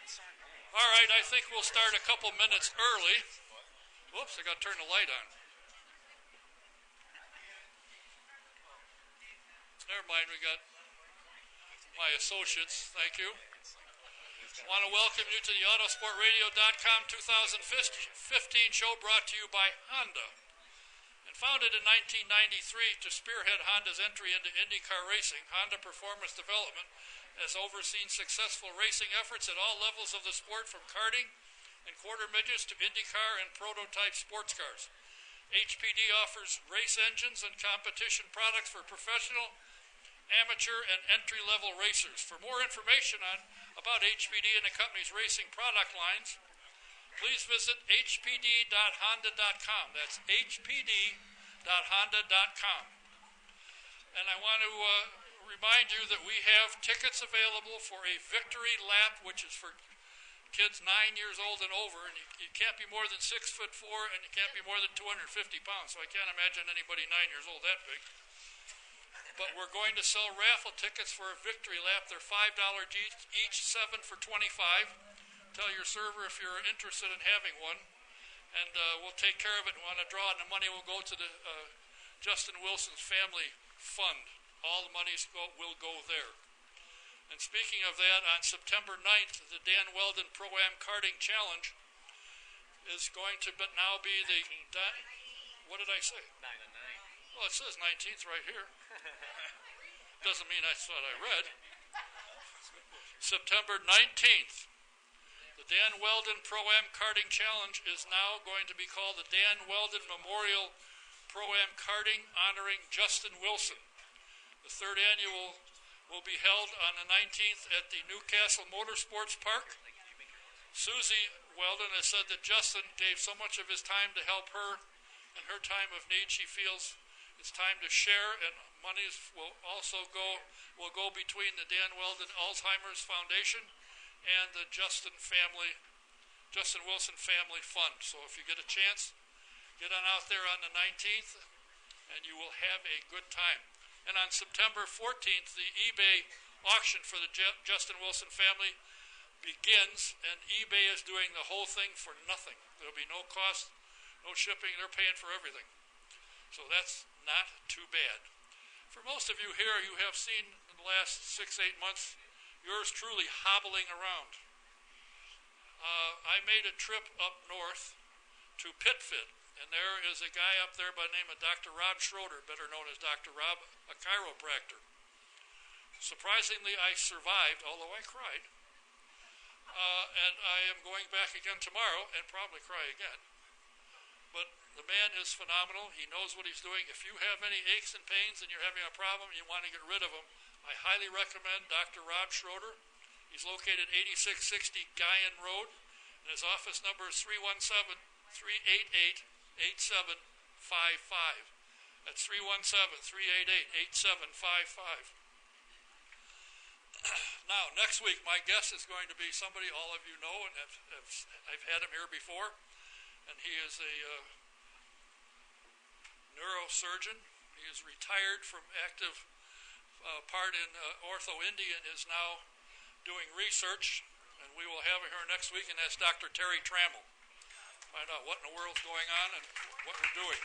All right, I think we'll start a couple minutes early. Whoops, I got to turn the light on. Never mind, we got my associates. Thank you. I want to welcome you to the Autosportradio.com 2015 show brought to you by Honda. And founded in 1993 to spearhead Honda's entry into IndyCar racing, Honda Performance Development has overseen successful racing efforts at all levels of the sport, from karting and quarter midgets to IndyCar and prototype sports cars. HPD offers race engines and competition products for professional, amateur, and entry-level racers. For more information about HPD and the company's racing product lines, please visit hpd.honda.com. That's hpd.honda.com. And I want to remind you that we have tickets available for a victory lap, which is for kids 9 years old and over, and you can't be more than 6'4", and you can't be more than 250 pounds, so I can't imagine anybody 9 years old that big. But we're going to sell raffle tickets for a victory lap. They're $5 each, 7 for $25. Tell your server if you're interested in having one, and we'll take care of it and want to draw, and the money will go to the Justin Wilson's Family Fund. All the monies will go there. And speaking of that, on September 9th, the Dan Weldon Pro-Am Karting Challenge is going to now be the... What did I say? 9 and 9. Well, it says 19th right here. Doesn't mean that's what I read. September 19th. The Dan Weldon Pro-Am Karting Challenge is now going to be called the Dan Weldon Memorial Pro-Am Karting, honoring Justin Wilson. The third annual will be held on the 19th at the Newcastle Motorsports Park. Susie Weldon has said that Justin gave so much of his time to help her in her time of need. She feels it's time to share, and monies will also go between the Dan Weldon Alzheimer's Foundation and the Justin Wilson Family Fund. So if you get a chance, get on out there on the 19th, and you will have a good time. And on September 14th, the eBay auction for the Justin Wilson family begins, and eBay is doing the whole thing for nothing. There'll be no cost, no shipping. They're paying for everything. So that's not too bad. For most of you here, you have seen in the last 6-8 months yours truly hobbling around. I made a trip up north to PitFit, and there is a guy up there by the name of Dr. Rob Schroeder, better known as Dr. Rob, a chiropractor. Surprisingly, I survived, although I cried. And I am going back again tomorrow and probably cry again. But the man is phenomenal. He knows what he's doing. If you have any aches and pains and you're having a problem and you want to get rid of them, I highly recommend Dr. Rob Schroeder. He's located 8660 Guyan Road, and his office number is 317-388-8755. That's 317-388-8755. Now, next week, my guest is going to be somebody all of you know, and I've had him here before, and he is a neurosurgeon. He is retired from active part in Ortho Indy and is now doing research, and we will have him here next week, and that's Dr. Terry Trammell. Find out what in the world's going on and what we're doing.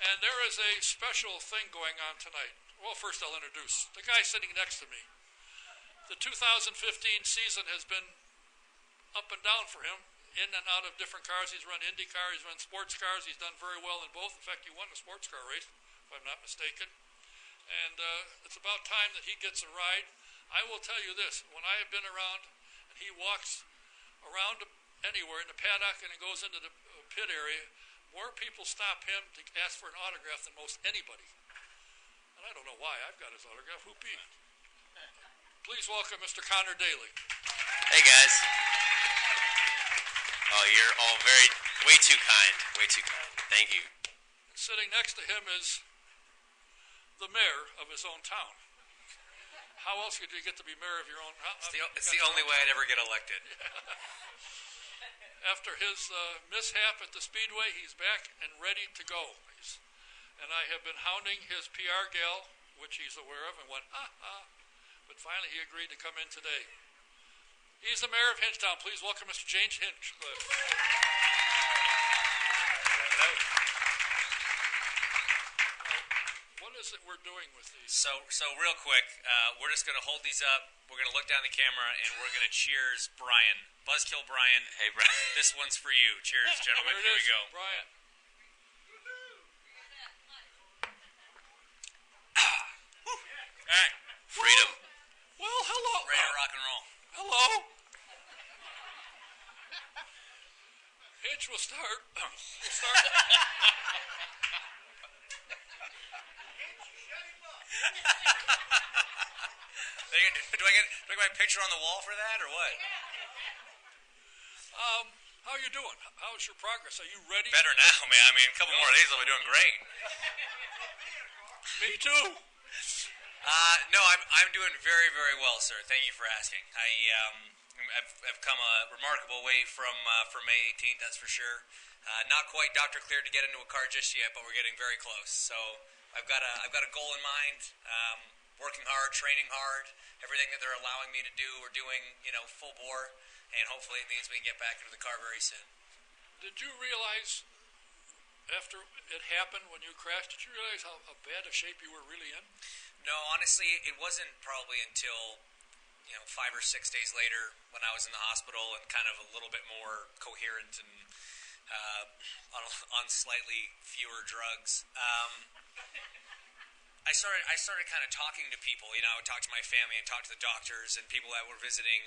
And there is a special thing going on tonight. Well, first I'll introduce the guy sitting next to me. The 2015 season has been up and down for him, in and out of different cars. He's run IndyCar, he's run sports cars, he's done very well in both. In fact, he won a sports car race, if I'm not mistaken. And it's about time that he gets a ride. I will tell you this, when I have been around, and he walks around anywhere in the paddock and he goes into the pit area, more people stop him to ask for an autograph than most anybody. And I don't know why. I've got his autograph. Whoopee. Please welcome Mr. Conor Daly. Hey, guys. Oh, you're all way too kind. Way too kind. Thank you. Sitting next to him is the mayor of his own town. How else could you get to be mayor of your own town? It's the only way I'd ever get elected. After his mishap at the Speedway, he's back and ready to go. And I have been hounding his PR gal, which he's aware of, and went, ha. But finally he agreed to come in today. He's the mayor of Hinchtown. Please welcome Mr. James Hinchcliffe. What is it we're doing with these? So real quick, we're just going to hold these up. We're going to look down the camera, and we're going to cheers Brian. Buzzkill Brian. Hey, Brian. This one's for you. Cheers, gentlemen. Here we go. Brian. All right. Freedom. Well, hello. Ready to rock and roll. Hello. Hitch will start. Do I get my picture on the wall for that, or what? How are you doing? How's your progress? Are you ready? Better now, man. I mean, a couple more days, I'll be doing great. Me too. No, I'm doing very, very well, sir. Thank you for asking. I've come a remarkable way from May 18th, that's for sure. Not quite doctor cleared to get into a car just yet, but we're getting very close. So I've got a goal in mind. Working hard, training hard, everything that they're allowing me to do, we're doing, full bore, and hopefully it means we can get back into the car very soon. Did you realize after it happened when you crashed? Did you realize how bad a shape you were really in? No, honestly, it wasn't probably until 5 or 6 days later when I was in the hospital and kind of a little bit more coherent and on slightly fewer drugs. I started kind of talking to people. I would talk to my family and talk to the doctors and people that were visiting,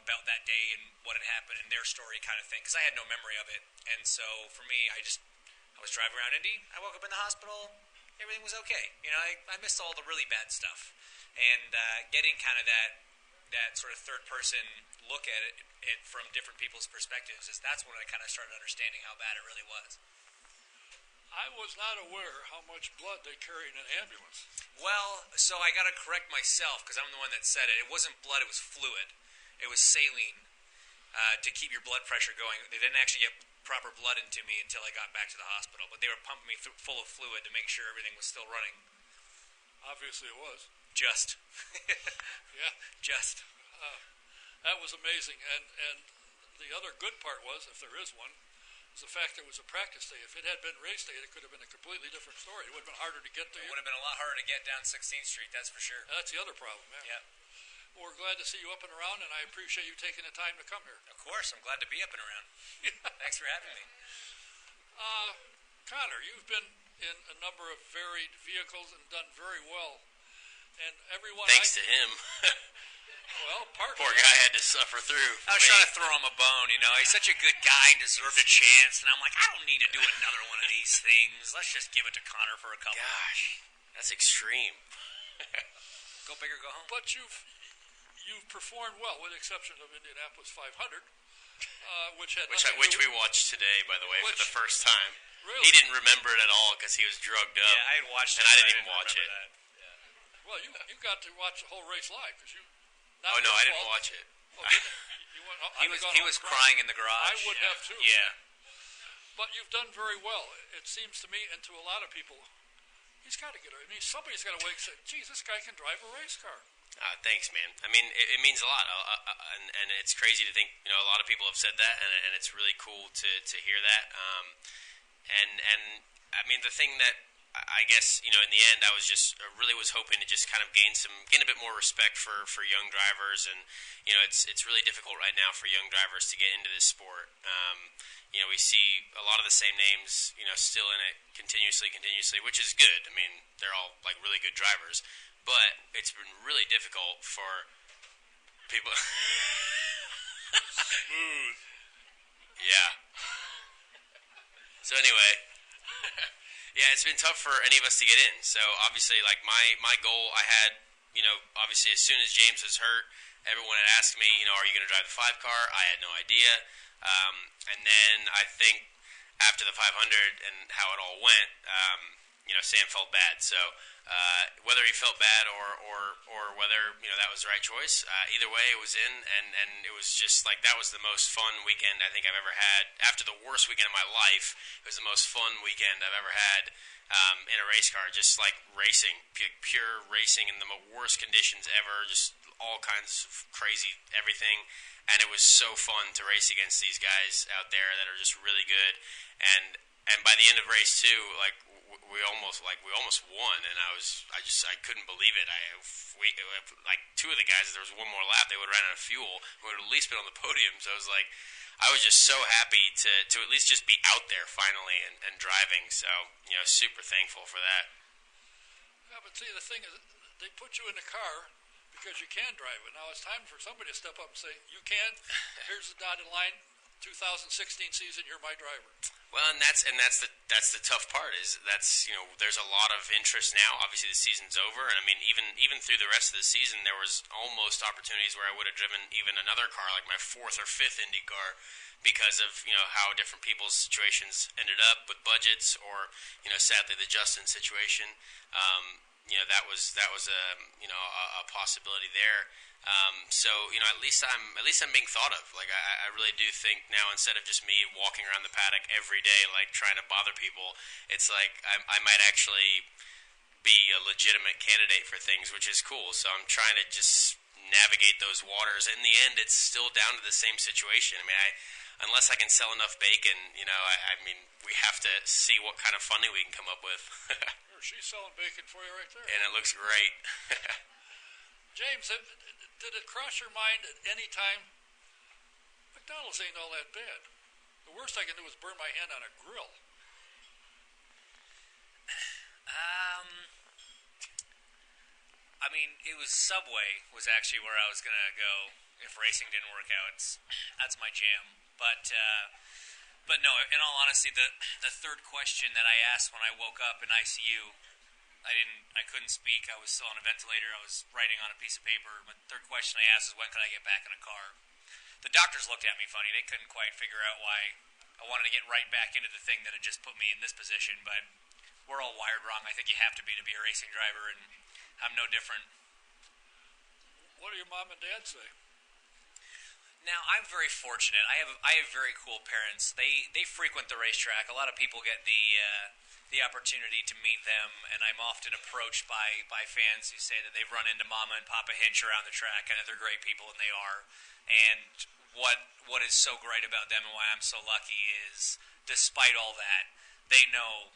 about that day and what had happened and their story kind of thing, because I had no memory of it. And so for me, I was driving around Indy. I woke up in the hospital. Everything was okay. I missed all the really bad stuff. And getting kind of that sort of third-person look at it from different people's perspectives, that's when I kind of started understanding how bad it really was. I was not aware how much blood they carry in an ambulance. Well, so I got to correct myself because I'm the one that said it. It wasn't blood, it was fluid. It was saline to keep your blood pressure going. They didn't actually get proper blood into me until I got back to the hospital, but they were pumping me full of fluid to make sure everything was still running. Obviously it was. Just. Yeah. Just. That was amazing. And the other good part was, if there is one, is the fact that it was a practice day. If it had been race day, it could have been a completely different story. It would have been harder to get to you. It would have been a lot harder to get down 16th Street, that's for sure. And that's the other problem, yeah. Well, we're glad to see you up and around, and I appreciate you taking the time to come here. Of course, I'm glad to be up and around. Thanks for having me. Conor, you've been in a number of varied vehicles and done very well. And everyone... Thanks to him. Well, partly. Poor guy had to suffer through. I was trying to throw him a bone, He's such a good guy and deserved a chance. And I'm like, I don't need to do another one of these things. Let's just give it to Conor for a couple. Gosh, that's extreme. Go big or go home. But you've performed well, with the exception of Indianapolis 500, which we watched today, by the way, for the first time. Really? He didn't remember it at all because he was drugged up. Yeah, I had watched it, and I didn't even watch it. Yeah. Well, you got to watch the whole race live because you. Oh no, I didn't watch it. Oh, didn't you? He was crying in the garage. I would have too. Yeah. But you've done very well. It seems to me, and to a lot of people, he's got to get. Somebody's got to wake and say, "Geez, this guy can drive a race car." Thanks, man. I mean, it means a lot, and it's crazy to think. A lot of people have said that, and it's really cool to hear that. And I mean, the thing that I guess in the end, I really was hoping to just kind of gain a bit more respect for young drivers, and it's really difficult right now for young drivers to get into this sport. We see a lot of the same names, still in it continuously, which is good. I mean, they're all like really good drivers, but it's been really difficult for people. Smooth. Yeah. So anyway. Yeah, it's been tough for any of us to get in. So obviously, like my goal, I had, obviously as soon as James was hurt, everyone had asked me, are you going to drive the 5 car? I had no idea. And then I think after the 500 and how it all went, Sam felt bad. So whether he felt bad or whether that was the right choice, either way it was in, and it was just like that was the most fun weekend I think I've ever had. After the worst weekend of my life, it was the most fun weekend I've ever had in a race car. Just like racing, pure racing in the worst conditions ever. Just all kinds of crazy everything, and it was so fun to race against these guys out there that are just really good. And by the end of race 2, like we almost won, and I couldn't believe it. Like 2 of the guys, there was one more lap, they would have ran out of fuel, we would have at least been on the podium. So I was just so happy to at least just be out there finally and driving. So super thankful for that. Yeah, but see, the thing is, they put you in the car because you can drive it. Now it's time for somebody to step up and say, you can. Here's the dotted line. 2016 season, you're my driver. Well, and that's the tough part is there's a lot of interest now. Obviously, the season's over, and I mean even through the rest of the season, there was almost opportunities where I would have driven even another car, like my 4th or 5th Indy car, because of how different people's situations ended up with budgets, or sadly the Justin situation. That was a possibility there. So at least I'm being thought of. Like I really do think now, instead of just me walking around the paddock every day like trying to bother people, it's like I might actually be a legitimate candidate for things, which is cool. So I'm trying to just navigate those waters. In the end, it's still down to the same situation. I mean, unless I can sell enough bacon, I mean, we have to see what kind of funding we can come up with. She's selling bacon for you right there. And it looks great. James, did it cross your mind at any time, McDonald's ain't all that bad? The worst I can do is burn my hand on a grill. I mean, it was Subway was actually where I was going to go if racing didn't work out. That's my jam. But no, in all honesty, the third question that I asked when I woke up in ICU, I couldn't speak. I was still on a ventilator. I was writing on a piece of paper. But the third question I asked is, when could I get back in a car? The doctors looked at me funny. They couldn't quite figure out why I wanted to get right back into the thing that had just put me in this position. But we're all wired wrong. I think you have to be a racing driver, and I'm no different. What do your mom and dad say? Now, I'm very fortunate. I have very cool parents. They frequent the racetrack. A lot of people get the opportunity to meet them, and I'm often approached by fans who say that they've run into Mama and Papa Hinch around the track, and that they're great people, and they are. And what is so great about them and why I'm so lucky is, despite all that, they know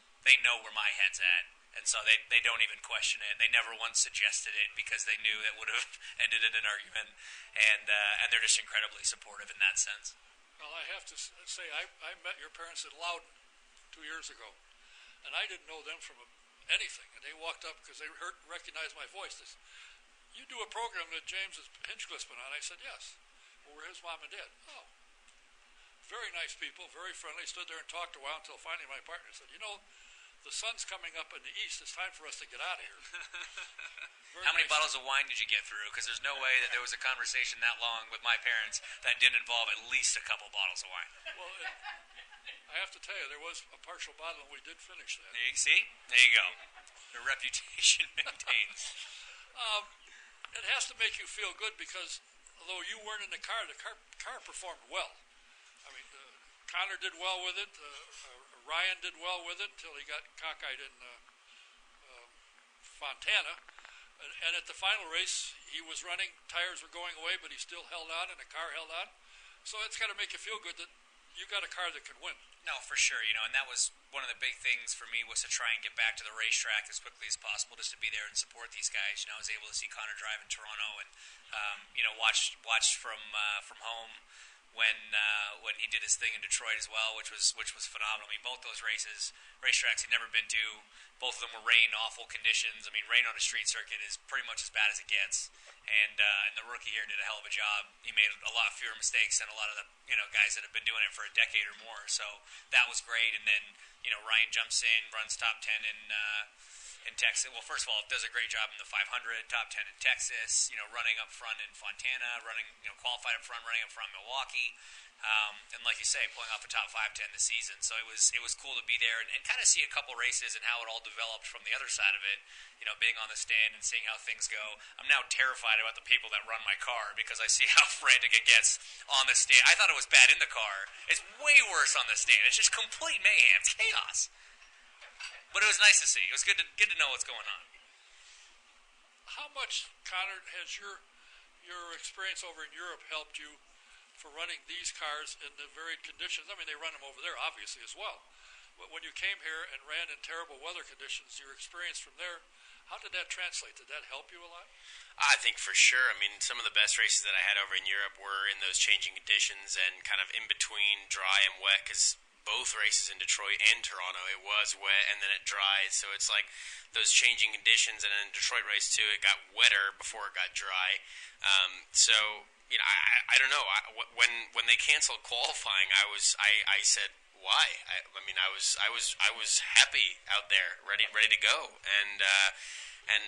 where my head's at. And so they don't even question it. They never once suggested it because they knew that would have ended in an argument. And they're just incredibly supportive in that sense. Well, I have to say, I met your parents at Loudon 2 years ago, and I didn't know them from anything. And they walked up because they recognized my voice. They said, "You do a program that James Hinchcliffe's been on?" I said, "Yes." "Well, we're his mom and dad." "Oh." Very nice people, very friendly. Stood there and talked a while until finally my partner said, "The sun's coming up in the east. It's time for us to get out of here." How many bottles of wine did you get through? Because there's no way that there was a conversation that long with my parents that didn't involve at least a couple bottles of wine. Well, I have to tell you, there was a partial bottle, and we did finish that. See? There you go. The reputation maintains. It has to make you feel good because although you weren't in the car performed well. I mean, Conor did well with it. Ryan did well with it until he got cockeyed in Fontana. And at the final race, he was running, tires were going away, but he still held on, and the car held on. So it's got to make you feel good that you got a car that can win. No, for sure, and that was one of the big things for me, was to try and get back to the racetrack as quickly as possible, just to be there and support these guys. I was able to see Conor drive in Toronto, and watched from home when he did his thing in Detroit as well, which was phenomenal. I mean, both those racetracks he'd never been to. Both of them were rain, awful conditions. I mean, rain on a street circuit is pretty much as bad as it gets. And the rookie here did a hell of a job. He made a lot fewer mistakes than a lot of the guys that have been doing it for a decade or more. So that was great. And then Ryan jumps in, runs top 10 in Texas. Well, first of all, does a great job in the 500, top 10 in Texas, running up front in Fontana, qualified up front, running up front in Milwaukee. And like you say, pulling off a top 5 to end the season. So it was cool to be there and kind of see a couple races and how it all developed from the other side of it, being on the stand and seeing how things go. I'm now terrified about the people that run my car because I see how frantic it gets on the stand. I thought it was bad in the car. It's way worse on the stand. It's just complete mayhem. It's chaos. But it was nice to see. It was good to know what's going on. How much, Conor, has your your experience over in Europe helped you for running these cars in the varied conditions. I mean, they run them over there, obviously, as well. But when you came here and ran in terrible weather conditions, your experience from there, how did that translate? Did that help you a lot? I think for sure. I mean, some of the best races that I had over in Europe were in those changing conditions and kind of in between dry and wet, because both races in Detroit and Toronto, it was wet and then it dried. So it's like those changing conditions. And in Detroit race too, it got wetter before it got dry. So you know, I don't know. When they canceled qualifying, I said, why? I mean, I was happy out there, ready to go, and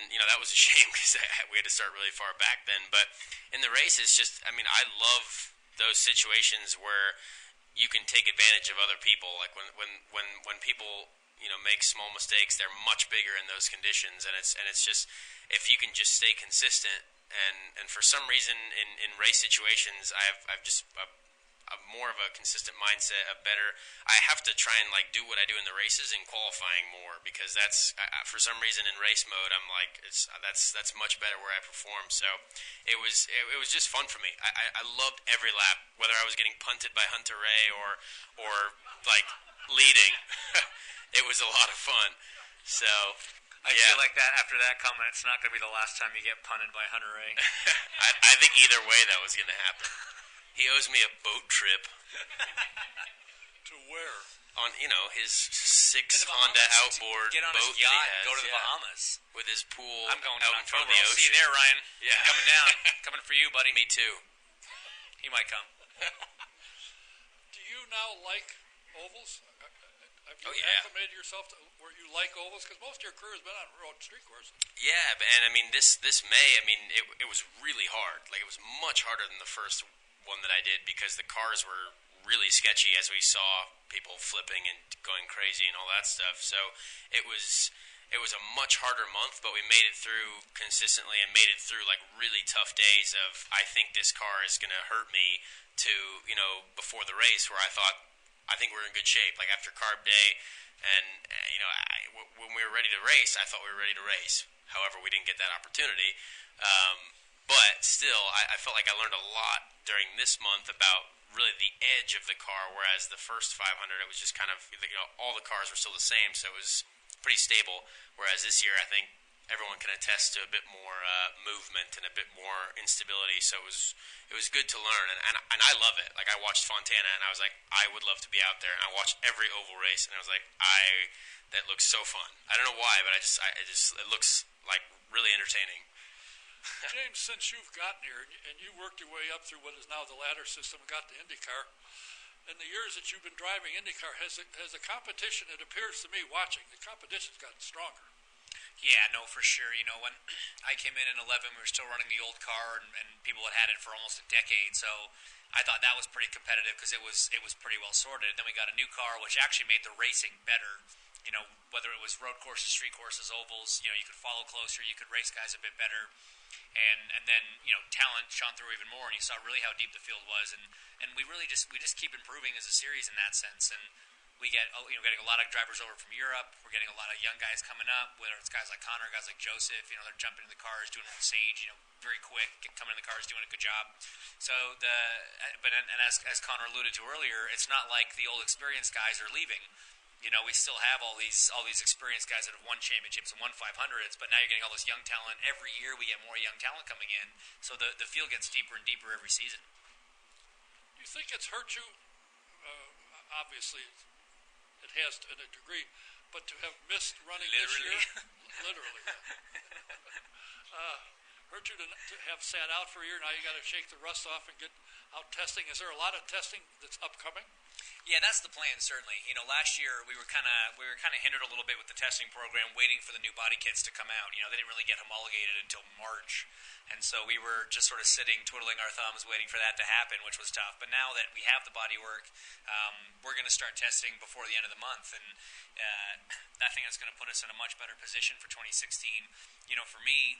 you know, that was a shame because we had to start really far back then. But in the race, it's just, I mean, I love those situations where you can take advantage of other people. Like when people, you know, make small mistakes, they're much bigger in those conditions, and it's just, if you can just stay consistent. And for some reason in race situations, I've just a more of a consistent mindset, I have to try and like do what I do in the races and qualifying more, because that's for some reason in race mode I'm like that's much better where I perform. So it was just fun for me. I loved every lap, whether I was getting punted by Hunter Ray or like leading. It was a lot of fun. So I feel like that after that comment, it's not going to be the last time you get punted by Hunter Ray. I think either way that was going to happen. He owes me a boat trip. To where? On, you know, his 6 Honda outboard get on boat his yacht that he has, and go to the Bahamas. With his pool I'm going out in in front of October. the I'll ocean. see you there, Ryan. Yeah. Coming down. Coming for you, buddy. Me too. He might come. Do you now like ovals? Have you yeah. acclimated yourself to where you like ovals? Because most of your career has been on road street courses. Yeah, and I mean this May, I mean it was really hard. Like, it was much harder than the first one that I did, because the cars were really sketchy, as we saw people flipping and going crazy and all that stuff. So it was a much harder month, but we made it through consistently and made it through like really tough days of, I think this car is going to hurt me, to, you know, before the race where I think we're in good shape. Like after carb day, and you know, when we were ready to race, I thought we were ready to race. However, we didn't get that opportunity. But still, I felt like I learned a lot during this month about really the edge of the car, whereas the first 500, it was just kind of, you know, all the cars were still the same, so it was pretty stable. Whereas this year, I think everyone can attest to a bit more movement and a bit more instability. So it was good to learn, and I love it. Like, I watched Fontana, and I was like, I would love to be out there. And I watched every oval race, and I was like, that looks so fun. I don't know why, but it looks like really entertaining. James, since you've gotten here and you worked your way up through what is now the ladder system and got to IndyCar, in the years that you've been driving IndyCar, has the competition, it appears to me, watching, the competition's gotten stronger? Yeah, no, for sure. You know, when I came in 11, we were still running the old car, and people had it for almost a decade. So I thought that was pretty competitive because it was pretty well sorted. Then we got a new car, which actually made the racing better. You know, whether it was road courses, street courses, ovals, you know, you could follow closer, you could race guys a bit better. And then, you know, talent shone through even more, and you saw really how deep the field was. And we really just keep improving as a series in that sense. And we get, you know, getting a lot of drivers over from Europe. We're getting a lot of young guys coming up, whether it's guys like Conor, guys like Joseph. You know, they're jumping in the cars, doing it with Sage, you know, very quick, coming in the cars, doing a good job. So as Conor alluded to earlier, it's not like the old experienced guys are leaving. You know, we still have all these experienced guys that have won championships and won 500s, but now you're getting all this young talent. Every year we get more young talent coming in, so the field gets deeper and deeper every season. Do you think it's hurt you? Obviously, it has to a degree, but to have missed running this year, literally, hurt you to have sat out for a year. Now you got to shake the rust off and get out testing. Is there a lot of testing that's upcoming? Yeah, that's the plan, certainly. You know, last year we were kind of hindered a little bit with the testing program, waiting for the new body kits to come out. You know, they didn't really get homologated until March, and so we were just sort of sitting, twiddling our thumbs, waiting for that to happen, which was tough. But now that we have the body work, we're going to start testing before the end of the month, and I think that's going to put us in a much better position for 2016. You know, for me,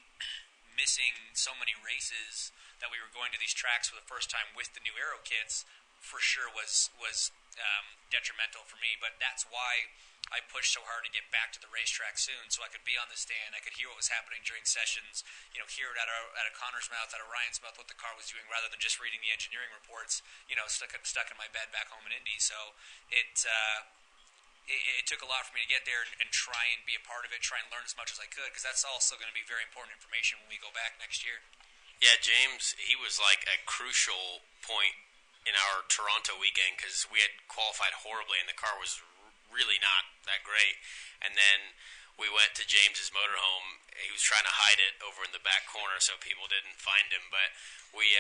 missing so many races that we were going to these tracks for the first time with the new aero kits for sure was detrimental for me. But that's why I pushed so hard to get back to the racetrack soon, so I could be on the stand. I could hear what was happening during sessions. Hear it out of Conor's mouth, out of Ryan's mouth, what the car was doing, rather than just reading the engineering reports. Stuck in my bed back home in Indy. So it took a lot for me to get there and try and be a part of it, try and learn as much as I could, because that's also going to be very important information when we go back next year. Yeah, James, he was like a crucial point in our Toronto weekend because we had qualified horribly and the car was really not that great. And then we went to James's motorhome. He was trying to hide it over in the back corner so people didn't find him. But we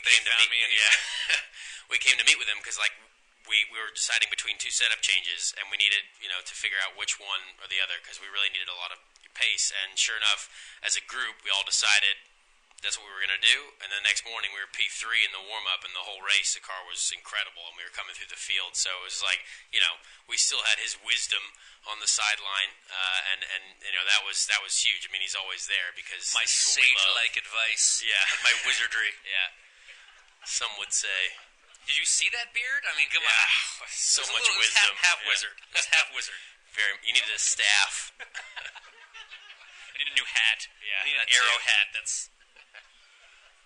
came to meet me anyway. Yeah, we came to meet with him because we were deciding between two setup changes and we needed to figure out which one or the other because we really needed a lot of pace. And sure enough, as a group, we all decided that's what we were going to do. And the next morning we were P3 in the warm-up, and the whole race, the car was incredible, and we were coming through the field. So it was like, we still had his wisdom on the sideline, and that was huge. I mean, he's always there because my sage-like advice, yeah, and my wizardry. Yeah, some would say. Did you see that beard? I mean, come on. So much wisdom. Half wizard. It was half wizard. You needed a staff. I need a new hat. Yeah, I need an arrow hat.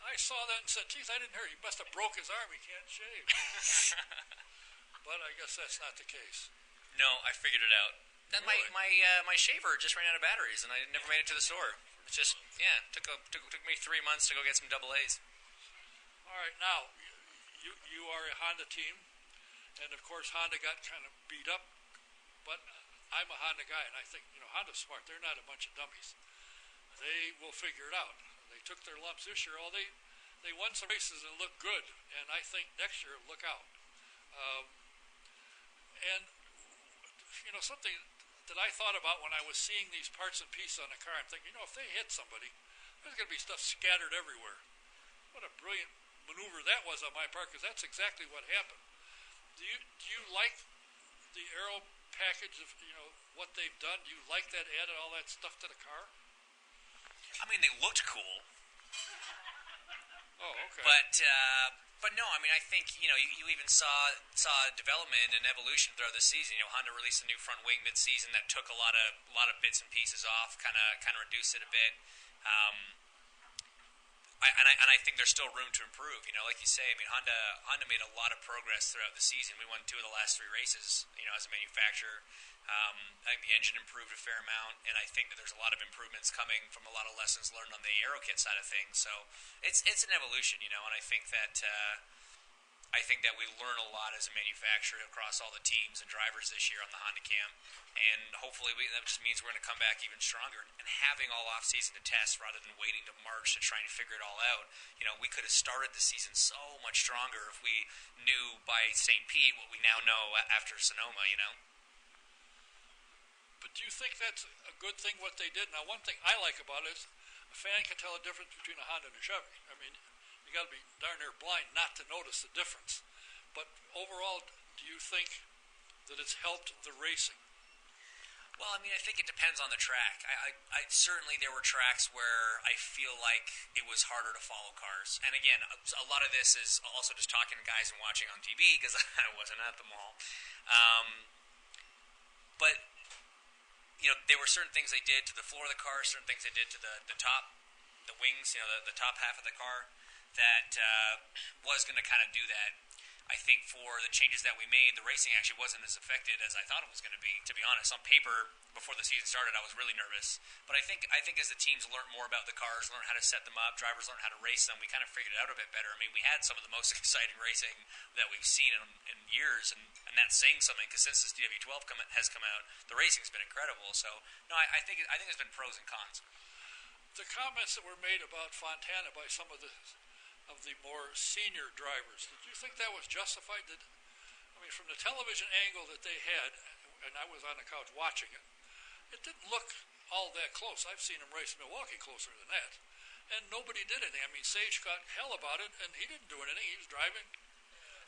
I saw that and said, geez, I didn't hear. He must have broke his arm. He can't shave. But I guess that's not the case. No, I figured it out. Then really? my shaver just ran out of batteries, and I never made it to the store. It's just, took me 3 months to go get some double A's. All right, now, you are a Honda team, and of course Honda got kind of beat up, but I'm a Honda guy, and I think, Honda's smart. They're not a bunch of dummies. They will figure it out. They took their lumps this year. They won some races and looked good, and I think next year, look out. And, something that I thought about when I was seeing these parts and pieces on a car, I'm thinking, if they hit somebody, there's going to be stuff scattered everywhere. What a brilliant maneuver that was on my part, because that's exactly what happened. Do you like the aero package of, what they've done? Do you like that added all that stuff to the car? I mean, they looked cool. Oh, okay. But no, I mean, I think you even saw development and evolution throughout the season. Honda released a new front wing mid-season that took a lot of bits and pieces off, kind of reduced it a bit. I think there's still room to improve. Like you say, I mean, Honda made a lot of progress throughout the season. We won 2 of the last 3 races, as a manufacturer. I think the engine improved a fair amount, and I think that there's a lot of improvements coming from a lot of lessons learned on the aero kit side of things. So it's an evolution, and I think that we learn a lot as a manufacturer across all the teams and drivers this year on the Honda Cam, and hopefully that just means we're going to come back even stronger. And having all off season to test rather than waiting to March to try and figure it all out, we could have started the season so much stronger if we knew by St. Pete what we now know after Sonoma. But do you think that's a good thing, what they did? Now, one thing I like about it is a fan can tell the difference between a Honda and a Chevy. I mean, you got to be darn near blind not to notice the difference. But overall, do you think that it's helped the racing? Well, I mean, I think it depends on the track. I certainly there were tracks where I feel like it was harder to follow cars. And again, a lot of this is also just talking to guys and watching on TV because I wasn't at the mall. But there were certain things they did to the floor of the car, certain things they did to the top, the wings, the top half of the car that was going to kind of do that. I think for the changes that we made, the racing actually wasn't as affected as I thought it was going to be, to be honest. On paper, before the season started, I was really nervous. But I think as the teams learned more about the cars, learned how to set them up, drivers learned how to race them, we kind of figured it out a bit better. I mean, we had some of the most exciting racing that we've seen in years, and that's saying something, because since this DW12 has come out, the racing's been incredible. So, no, I think there's been pros and cons. The comments that were made about Fontana by some of the more senior drivers, did you think that was justified? From the television angle that they had, and I was on the couch watching it, it didn't look all that close. I've seen him race Milwaukee closer than that, and nobody did anything. I mean, Sage got hell about it, and he didn't do anything. He was driving.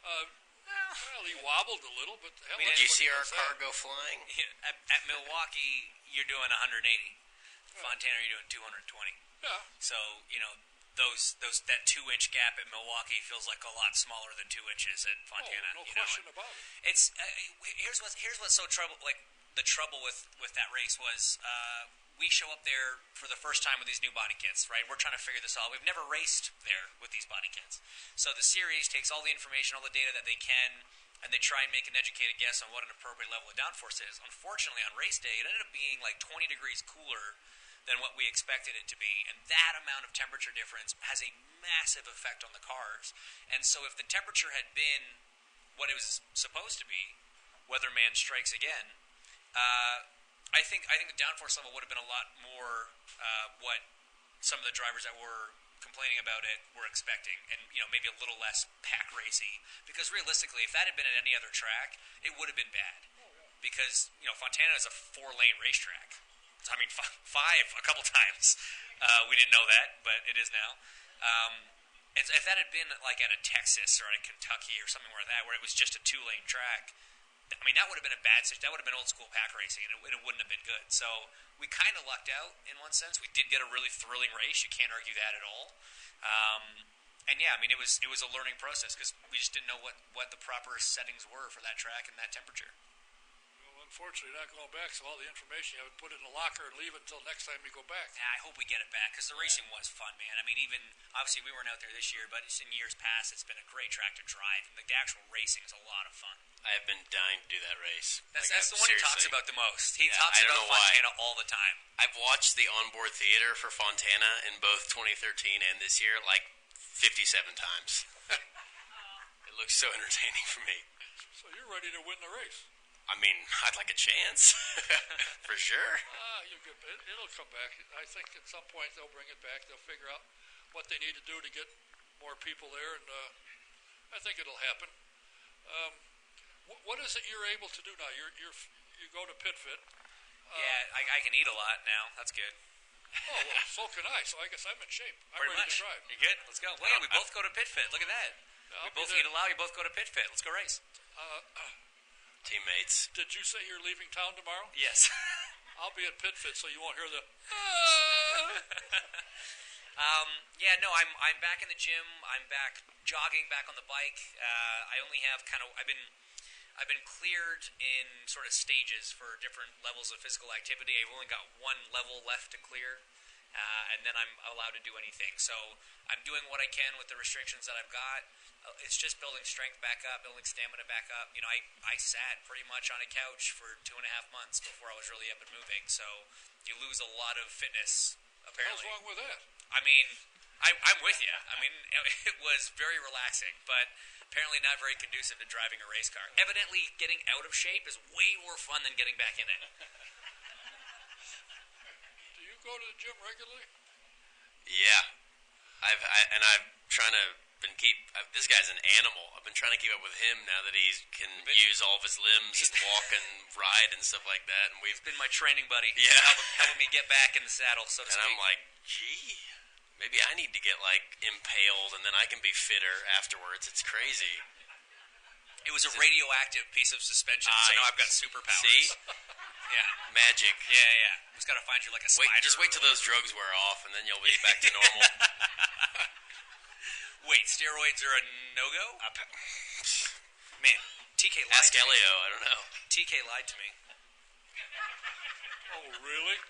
Well, he wobbled a little, but hell, did you see our car go flying? At Milwaukee, you're doing 180. Fontana, you're doing 220. Yeah. So, that 2-inch gap at Milwaukee feels like a lot smaller than 2 inches at Fontana. No question about it. It's here's what's so trouble. Like the trouble with that race was we show up there for the first time with these new body kits, right? We're trying to figure this out. We've never raced there with these body kits, so the series takes all the information, all the data that they can, and they try and make an educated guess on what an appropriate level of downforce is. Unfortunately, on race day, it ended up being like 20 degrees cooler than what we expected it to be, and that amount of temperature difference has a massive effect on the cars. And so if the temperature had been what it was supposed to be, weatherman strikes again, I think the downforce level would have been a lot more what some of the drivers that were complaining about it were expecting, and maybe a little less pack racy, because realistically, if that had been at any other track, it would have been bad, because Fontana is a 4-lane racetrack. I mean, 5 a couple times. We didn't know that, but it is now. And if that had been like at a Texas or at a Kentucky or something like that, where it was just a 2-lane track, I mean, that would have been a bad situation. That would have been old school pack racing, and it wouldn't have been good. So we kind of lucked out in one sense. We did get a really thrilling race. You can't argue that at all. And yeah, I mean, it was a learning process because we just didn't know what the proper settings were for that track and that temperature. Unfortunately, not going back, so all the information you have to put it in a locker and leave it until next time you go back. Yeah, I hope we get it back, because the racing was fun, man. I mean, even, obviously we weren't out there this year, but just in years past, it's been a great track to drive, and the actual racing is a lot of fun. I have been dying to do that race. That's the one he talks about the most. He talks about Fontana all the time. I've watched the onboard theater for Fontana in both 2013 and this year like 57 times. It looks so entertaining for me. So you're ready to win the race. I mean, I'd like a chance, for sure. It'll come back. I think at some point they'll bring it back. They'll figure out what they need to do to get more people there, and I think it'll happen. What is it you're able to do now? You go to Pit Fit. Yeah, I can eat a lot now. That's good. Oh, well, so can I. So I guess I'm in shape. I'm Pretty ready much. to drive. You good? Let's go. Wait, we both go to Pit Fit. Look at that. We both eat a lot. We both go to Pit Fit. Let's go race. Teammates. Did you say you're leaving town tomorrow? Yes. I'll be at Pit Fit, so you won't hear the. Yeah, no, I'm back in the gym. I'm back jogging, back on the bike. I only have I've been cleared in sort of stages for different levels of physical activity. I've only got one level left to clear, and then I'm allowed to do anything. So I'm doing what I can with the restrictions that I've got. It's just building strength back up, building stamina back up. I sat pretty much on a couch for 2.5 months before I was really up and moving. So you lose a lot of fitness, apparently. What's wrong with that? I mean, I'm with you. I mean, it was very relaxing, but apparently not very conducive to driving a race car. Evidently, getting out of shape is way more fun than getting back in it. Do you go to the gym regularly? Yeah. I've trying to this guy's an animal. I've been trying to keep up with him now that he can use all of his limbs and walk and ride and stuff like that. And He's been my training buddy. Yeah. Helping me get back in the saddle, so to speak. And I'm like, gee, maybe I need to get impaled and then I can be fitter afterwards. It's crazy. It was a radioactive piece of suspension, so now I've got superpowers. See? Yeah. Magic. Yeah. Just got to find you like a spider. Just wait till those drugs wear off and then you'll be back to normal. Wait, steroids are a no-go? Man, TK lied Ask to me. Elio, I don't know. TK lied to me. Oh, really?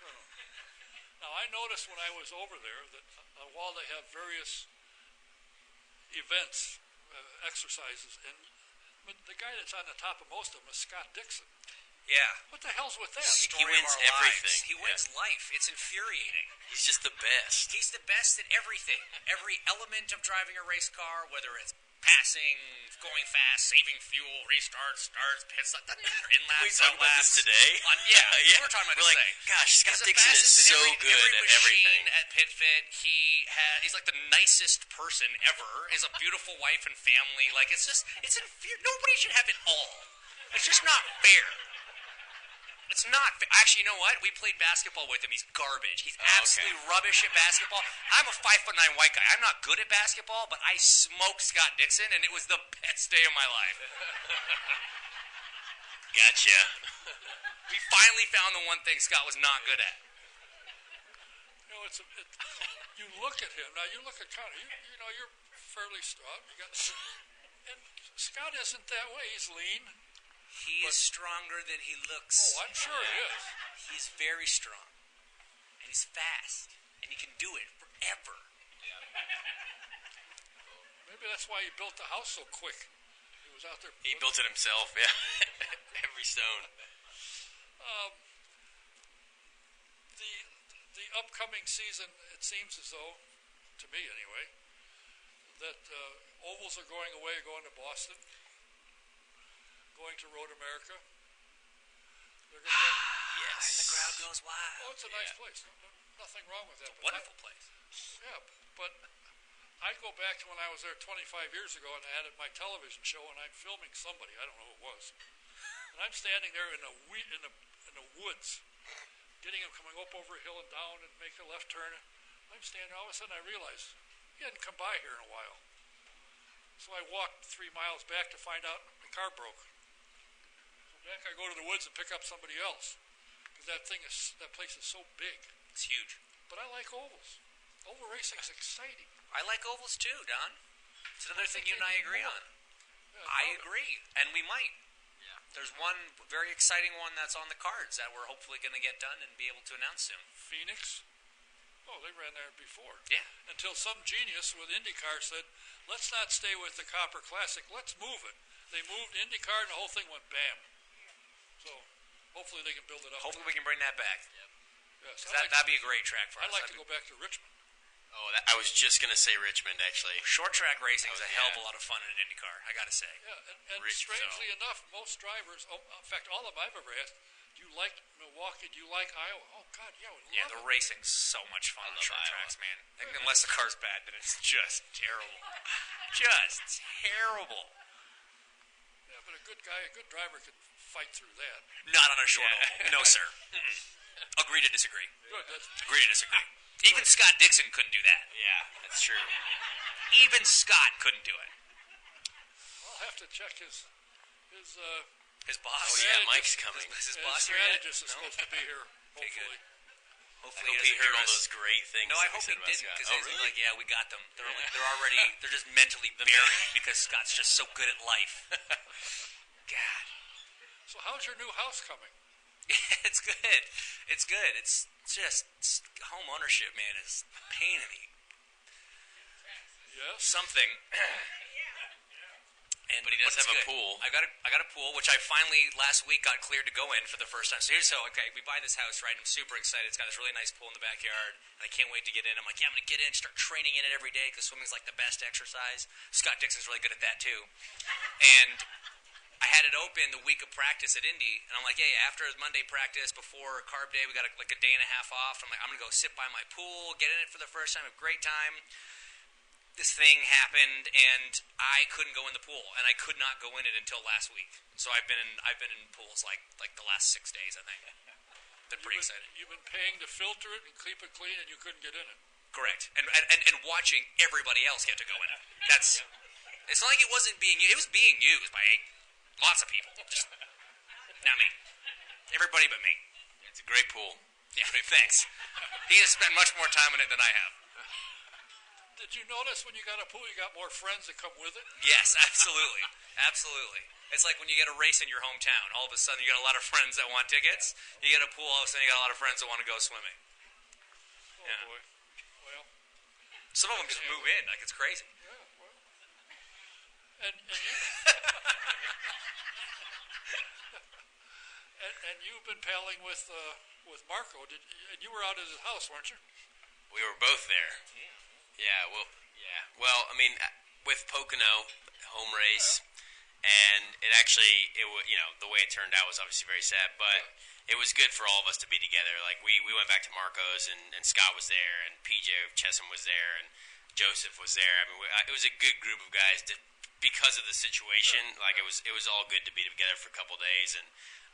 Now, I noticed when I was over there that while they have various events, exercises, and the guy that's on the top of most of them is Scott Dixon. Yeah. What the hell's with that? Story He wins of our everything. lives. He wins life. It's infuriating. He's just the best. He's the best at everything. Every element of driving a race car, whether it's passing, going fast, saving fuel, restarts, starts, pits, doesn't matter. We talked about this today. Yeah, we were talking about this today. Gosh, Scott He's the Dixon is fastest so in good every at machine everything. At Pit Fit, he's like the nicest person ever. He's a beautiful wife and family. It's infuriating. Nobody should have it all. It's just not fair. It's not. Actually, you know what? We played basketball with him. He's garbage. He's absolutely rubbish at basketball. I'm a 5'9" white guy. I'm not good at basketball, but I smoked Scott Dixon, and it was the best day of my life. Gotcha. We finally found the one thing Scott was not good at. you look at him now. You look at Conor. You know you're fairly strong. And Scott isn't that way. He's lean. He is stronger than he looks. Oh, I'm sure he is. He's very strong, and he's fast, and he can do it forever. Maybe that's why he built the house so quick. He was out there. He built it himself. Yeah, every stone. The upcoming season, it seems as though, to me anyway, that ovals are going away, going to Boston, going to Road America. They're going to have, Yes. And the crowd goes wild. oh, it's a nice place. Nothing wrong with that. Wonderful place. Yeah, but I go back to when I was there 25 years ago, and I had my television show, and I'm filming somebody. I don't know who it was. And I'm standing there in the woods, getting him coming up over a hill and down and make a left turn. I'm standing there, all of a sudden I realize he hadn't come by here in a while. So I walked 3 miles back to find out my car broke. So back I go to the woods and pick up somebody else. Because that place is so big. It's huge. But I like ovals. Oval racing is exciting. I like ovals too, Don. It's another thing you and I agree on. Yeah, I agree, and we might. Yeah. There's one very exciting one that's on the cards that we're hopefully going to get done and be able to announce soon. Phoenix. Oh, they ran there before. Yeah. Until some genius with IndyCar said, let's not stay with the Copper Classic, let's move it. They moved IndyCar and the whole thing went bam. So hopefully they can build it up. Hopefully we can bring that back. Yes, That'd be a great track for us. I'd like to go back to Richmond. Oh, I was just gonna say Richmond actually. Short track racing is a hell of a lot of fun in an IndyCar, I gotta say. Yeah, and strangely enough, most drivers, in fact, all of them I've ever asked, do you like Milwaukee? Do you like Iowa? Oh, God, yeah, we love The it. racing's so much fun on short Iowa. tracks, man. Unless the car's bad, then it's just terrible. Just terrible. Yeah, but a good driver could fight through that. Not on a short oval. No, sir. Agree to disagree. Good, Agree to disagree. Even Scott Dixon couldn't do that. Yeah, that's true. Even Scott couldn't do it. I'll have to check his boss. Oh yeah, Mike's coming. His boss here yet? strategist is supposed to be here, Okay, good. hopefully. Hopefully I hope he he heard doesn't all hear those us. great things. No, I that we hope said he about didn't, Scott. because Oh, he's really? like, yeah, we got them. They're just mentally buried because Scott's just so good at life. God. So how's your new house coming? It's good. It's good. It's just home ownership, man, is a pain in the Yes? something. But he does it's have a good. pool. I got a pool, which I finally last week got cleared to go in for the first time. So we buy this house, right? I'm super excited. It's got this really nice pool in the backyard, and I can't wait to get in. I'm like, yeah, I'm gonna get in, start training in it every day because swimming's like the best exercise. Scott Dixon's really good at that too, and I had it open the week of practice at Indy, and I'm like, yeah, after Monday practice, before carb day, we got like a day and a half off. I'm like, I'm gonna go sit by my pool, get in it for the first time, have a great time. This thing happened, and I couldn't go in the pool, and I could not go in it until last week. So I've been in pools like the last 6 days, I think. Been pretty excited. You've been paying to filter it and keep it clean, and you couldn't get in it. Correct, and watching everybody else get to go in it. That's. It's not like it wasn't being used. It was being used by lots of people. Just not me. Everybody but me. It's a great pool. Yeah, thanks. He has spent much more time in it than I have. Did you notice when you got a pool, you got more friends that come with it? Yes, absolutely. Absolutely. It's like when you get a race in your hometown. All of a sudden, you got a lot of friends that want tickets. You get a pool, all of a sudden, you got a lot of friends that want to go swimming. Oh, Yeah. boy. Well, Some of them just move in. Like, it's crazy. yeah, well. And you... and you've been palling with Marco. And you were out at his house, weren't you? We were both there. Yeah. Well, I mean, with Pocono, home race, and the way it turned out was obviously very sad, but it was good for all of us to be together. Like we went back to Marco's, and Scott was there, and PJ Chesham was there, and Joseph was there. I mean, it was a good group of guys because of the situation. Like it was all good to be together for a couple of days, and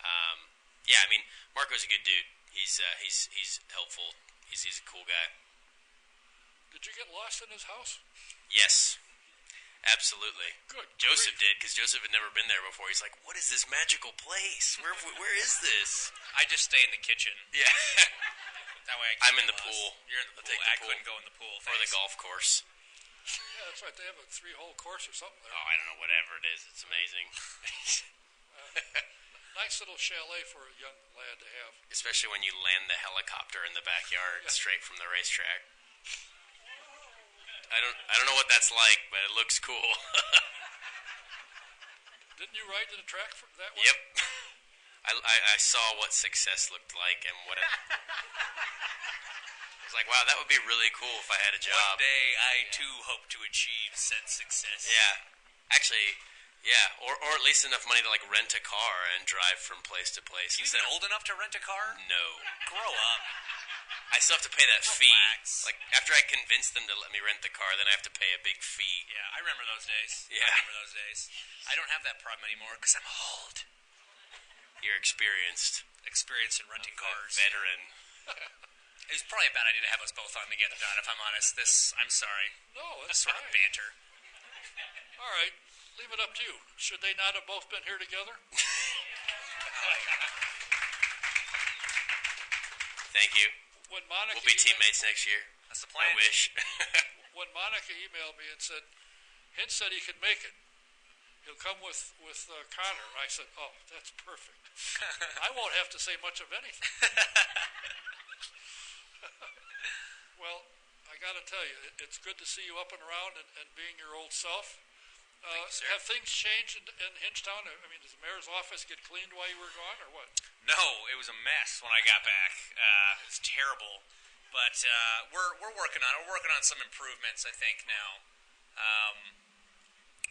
I mean, Marco's a good dude. He's helpful. He's a cool guy. Did you get lost in his house? Yes, absolutely. Good. Joseph did, because Joseph had never been there before. He's like, what is this magical place? Where is this? I just stay in the kitchen. Yeah. That way I'm in the pool. You're in the I'll pool. take the I pool. couldn't go in the pool. Or the golf course. Yeah, that's right. They have a 3-hole course or something there. Oh, I don't know, whatever it is. It's amazing. Nice little chalet for a young lad to have. Especially when you land the helicopter in the backyard straight from the racetrack. I don't know what that's like, but it looks cool. Didn't you ride to the track that way? Yep. I saw what success looked like and what it... I was like, wow, that would be really cool if I had a job. One day, I too hope to achieve said success. Yeah. Actually, yeah. Or at least enough money to, like, rent a car and drive from place to place. You even old enough to rent a car? No. Grow up. I still have to pay that fee. Relax. Like, after I convince them to let me rent the car, then I have to pay a big fee. Yeah, I remember those days. Yeah. I remember those days. I don't have that problem anymore because I'm old. You're experienced. Experienced in renting cars. Veteran. It was probably a bad idea to have us both on together, Don, if I'm honest. I'm sorry. No, This that's sort of fine. banter. All right, leave it up to you. Should they not have both been here together? Thank you. When Monica We'll be teammates next year. That's the plan. I wish. When Monica emailed me and said, Hint said he could make it. He'll come with Conor. I said, oh, that's perfect. I won't have to say much of anything. Well, I got to tell you, it's good to see you up and around and being your old self. Thank you, sir. Have things changed in Hinchtown? I mean, does the mayor's office get cleaned while you were gone, or what? No, it was a mess when I got back. It was terrible. But we're working on it. We're working on some improvements, I think, now.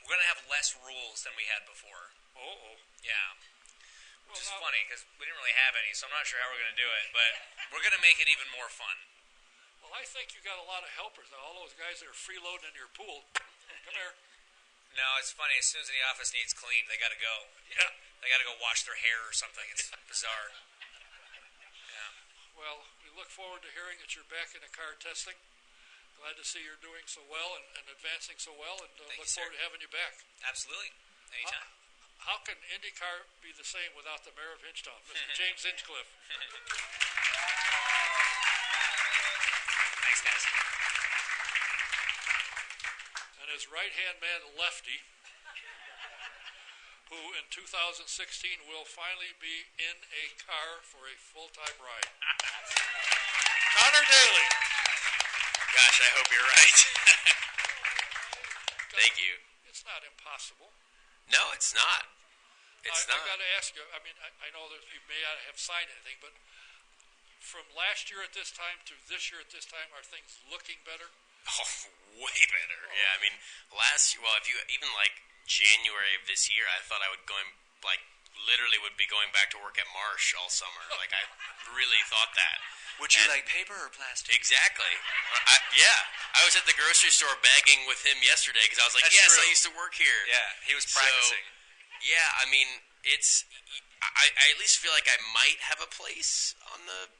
We're going to have less rules than we had before. Oh. Yeah. Which Well, is now- funny because we didn't really have any, so I'm not sure how we're going to do it. But we're going to make it even more fun. Well, I think you got a lot of helpers now. All those guys that are freeloading in your pool. Come here. No, it's funny. As soon as the office needs cleaned, they got to go. Yeah. They got to go wash their hair or something. It's bizarre. Yeah. Well, we look forward to hearing that you're back in the car testing. Glad to see you're doing so well and advancing so well, and Thank look you, sir. forward to having you back. Absolutely. Anytime. How can IndyCar be the same without the mayor of Hinchtown, Mr. James Hinchcliffe? Thanks, guys. And his right-hand man, Lefty, who in 2016 will finally be in a car for a full-time ride. Conor Daly. Gosh, I hope you're right. Thank you. It's not impossible. No, it's not. It's I not. got to ask you, I mean, I know that you may not have signed anything, but from last year at this time to this year at this time, are things looking better? Oh, way better. Yeah, I mean, if you even like January of this year, I thought I would literally would be going back to work at Marsh all summer. Like, I really thought that. Would you like paper or plastic? Exactly. I was at the grocery store begging with him yesterday because I was like, That's yes, true. I used to work here. Yeah, he was practicing. So, yeah, I mean, I at least feel like I might have a place on the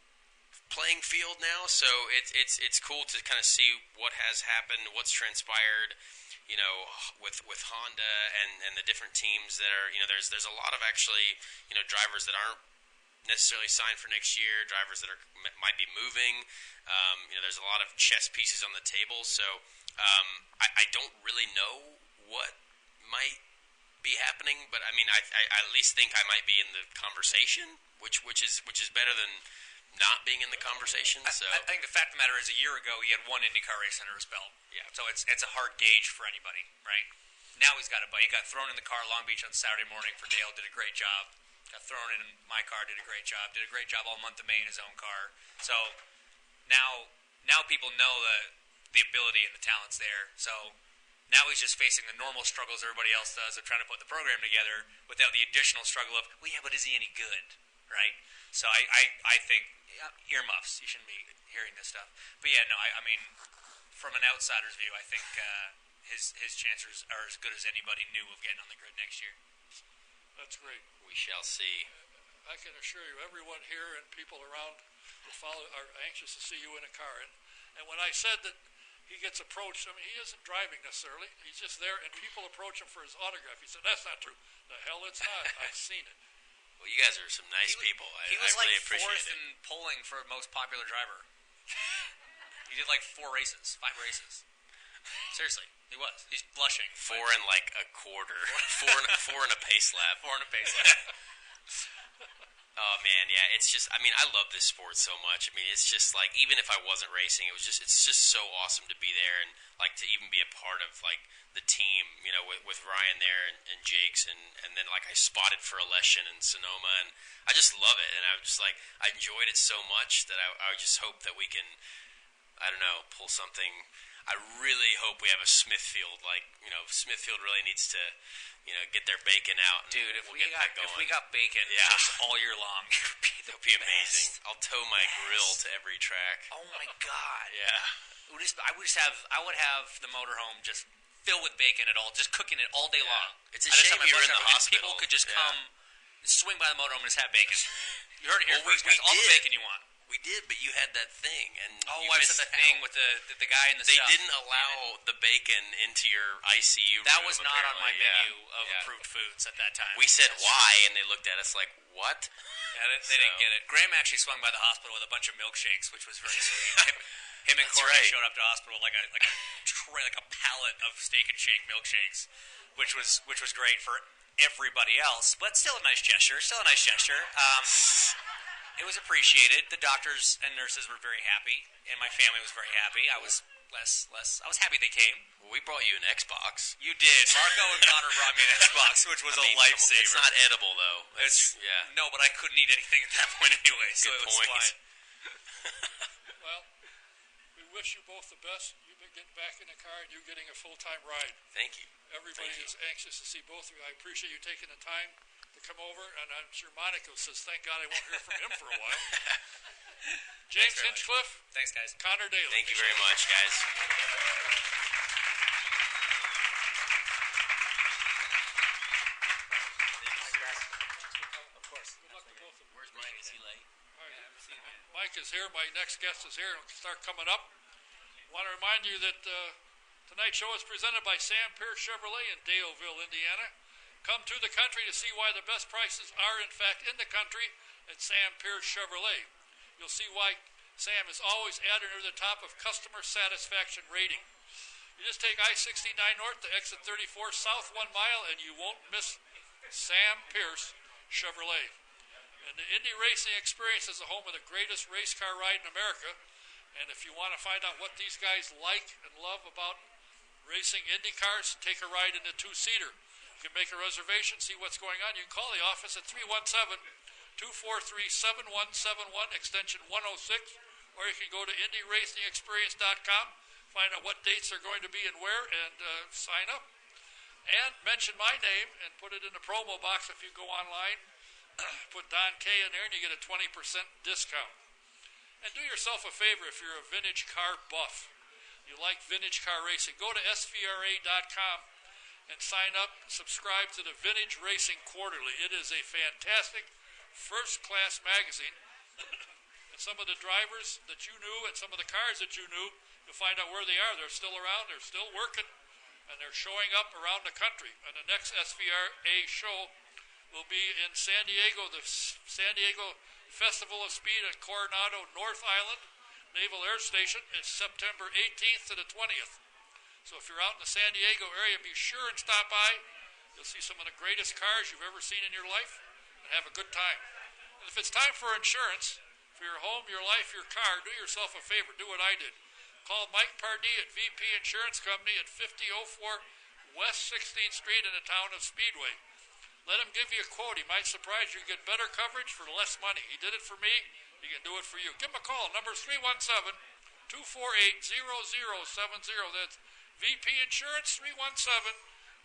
playing field now. So it's cool to kind of see what has happened, what's transpired, you know, with Honda and the different teams that are, you know, there's a lot of actually, you know, drivers that aren't necessarily signed for next year, drivers that might be moving. You know, there's a lot of chess pieces on the table, so I don't really know what might be happening, but I mean, I at least think I might be in the conversation, which is better than not being in the conversation. So I think the fact of the matter is, a year ago he had one IndyCar race under his belt. Yeah. So it's a hard gauge for anybody, right? Now he's got a bike. He got thrown in the car Long Beach on Saturday morning for Dale. Did a great job. Got thrown in my car. Did a great job. Did a great job all month of May in his own car. So now people know the ability and the talent's there. So now he's just facing the normal struggles everybody else does of trying to put the program together without the additional struggle of, well, yeah, but is he any good, right? So I think earmuffs. You shouldn't be hearing this stuff. But yeah, no, I mean, from an outsider's view, I think his chances are as good as anybody knew of getting on the grid next year. That's great. we shall see. I can assure you, everyone here and people around the follow are anxious to see you in a car. And when I said that he gets approached, I mean, he isn't driving necessarily. He's just there, and people approach him for his autograph. He said, that's not true. The hell it's not. I've seen it. Well, you guys are some nice people. He was I really like appreciate fourth it. in polling for most popular driver. He did like 5 races. Seriously, he was. He's blushing. 4 and like a quarter. four and a pace lap. 4 in a pace lap. Oh man, yeah. It's just. I mean, I love this sport so much. I mean, it's just like even if I wasn't racing, it's just so awesome to be there and like to even be a part of like the team. You know, with Ryan there and Jake's and then like I spotted for Aleshin and Sonoma and I just love it and I was just like I enjoyed it so much that I just hope that we can. I don't know, pull something. I really hope we have a Smithfield. Like, you know, Smithfield really needs to, you know, get their bacon out. And dude, if we'll we got bacon just all year long, that would be amazing. I'll tow my grill to every track. Oh my god. Yeah. I would have the motorhome just filled with bacon just cooking it all day long. It's a shame you were in the hospital. People could just come, swing by the motorhome and just have bacon. You heard it here first, guys. All the bacon you want. We did, but you had that thing, and I said the thing with the guy in the They stuff. didn't allow the bacon into your ICU room. That was not on my apparently. menu of approved foods at that time. We said why, and they looked at us like, what? Yeah, they didn't get it. Graham actually swung by the hospital with a bunch of milkshakes, which was very sweet. Him and Conor showed up to the hospital with like a tray, like a pallet of Steak and Shake milkshakes, which was great for everybody else, but still a nice gesture. It was appreciated. The doctors and nurses were very happy, and my family was very happy. I was I was happy they came. Well, we brought you an Xbox. You did. Marco and Conor brought me an Xbox, which was a lifesaver. It's not edible, though. No, but I couldn't eat anything at that point anyway, so it was fine. Well, we wish you both the best. You getting back in the car and you getting a full-time ride. Thank you. Everybody is anxious to see both of you. I appreciate you taking the time to come over, and I'm sure Monaco says, thank God I won't hear from him for a while. James Hinchcliffe. Thanks, guys. Conor Daly. Thank you very much, guys. Of course. Good luck to both of you. Where's Mike? Is he late? Mike is here. My next guest is here. It'll start coming up. I want to remind you that tonight's show is presented by Sam Pierce Chevrolet in Daleville, Indiana. Come to the country to see why the best prices are, in fact, in the country at Sam Pierce Chevrolet. You'll see why Sam is always added near the top of customer satisfaction rating. You just take I-69 north to exit 34 south 1 mile, and you won't miss Sam Pierce Chevrolet. And the Indy Racing Experience is the home of the greatest race car ride in America. And if you want to find out what these guys like and love about racing Indy cars, take a ride in the two-seater. You can make a reservation, see what's going on. You can call the office at 317-243-7171, extension 106, or you can go to IndyRacingExperience.com, find out what dates are going to be and where, and sign up. And mention my name and put it in the promo box if you go online. Put Don K in there, and you get a 20% discount. And do yourself a favor if you're a vintage car buff. You like vintage car racing. Go to svra.com and sign up, subscribe to the Vintage Racing Quarterly. It is a fantastic, first-class magazine. And some of the drivers that you knew and some of the cars that you knew, you'll find out where they are. They're still around, they're still working, and they're showing up around the country. And the next SVRA show will be in San Diego, the San Diego Festival of Speed at Coronado North Island Naval Air Station. It's September 18th to the 20th. So if you're out in the San Diego area, be sure and stop by. You'll see some of the greatest cars you've ever seen in your life and have a good time. And if it's time for insurance, for your home, your life, your car, do yourself a favor. Do what I did. Call Mike Pardee at VP Insurance Company at 5004 West 16th Street in the town of Speedway. Let him give you a quote. He might surprise you. You get better coverage for less money. He did it for me. He can do it for you. Give him a call. Number 317-248-0070. That's VP Insurance,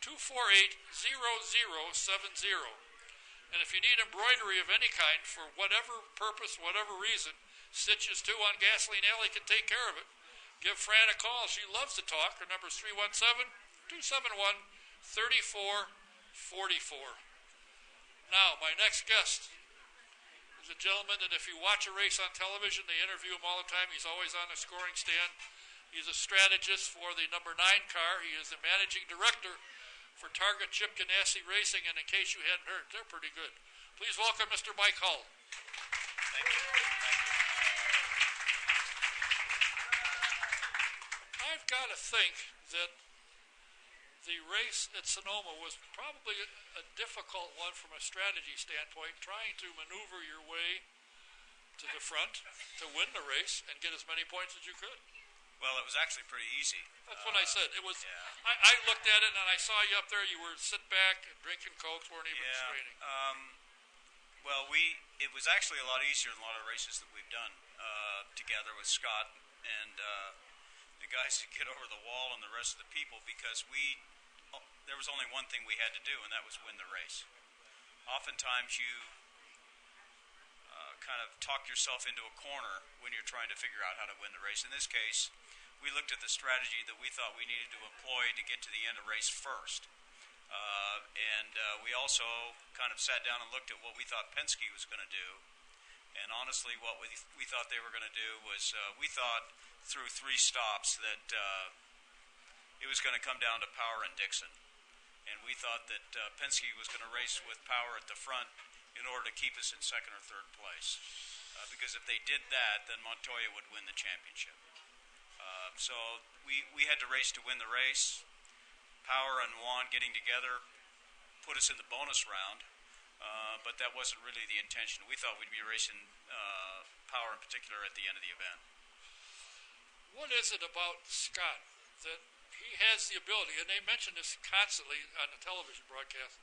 317-248-0070. And if you need embroidery of any kind for whatever purpose, whatever reason, Stitches 2 on Gasoline Alley can take care of it. Give Fran a call. She loves to talk. Her number is 317-271-3444. Now, my next guest is a gentleman that if you watch a race on television, they interview him all the time. He's always on the scoring stand. He's a strategist for the number 9 car. He is the managing director for Target Chip Ganassi Racing. And in case you hadn't heard, they're pretty good. Please welcome Mr. Mike Hull. Thank you. I've got to think that the race at Sonoma was probably a difficult one from a strategy standpoint, trying to maneuver your way to the front to win the race and get as many points as you could. Well, it was actually pretty easy. That's what I said. It was. Yeah. I looked at it and I saw you up there. You were sit back and drinking Cokes, weren't even straining. Well, it was actually a lot easier than a lot of races that we've done together with Scott and the guys that get over the wall and the rest of the people, because there was only one thing we had to do, and that was win the race. Oftentimes you kind of talk yourself into a corner when you're trying to figure out how to win the race. In this case, we looked at the strategy that we thought we needed to employ to get to the end of the race first. And we also kind of sat down and looked at what we thought Penske was going to do. And honestly, what we thought they were going to do was we thought through 3 stops that it was going to come down to Power and Dixon. And we thought that Penske was going to race with Power at the front in order to keep us in 2nd or 3rd place. Because if they did that, then Montoya would win the championship. So we had to race to win the race. Power and Juan getting together put us in the bonus round, but that wasn't really the intention. We thought we'd be racing Power in particular at the end of the event. What is it about Scott that he has the ability, and they mention this constantly on the television broadcast,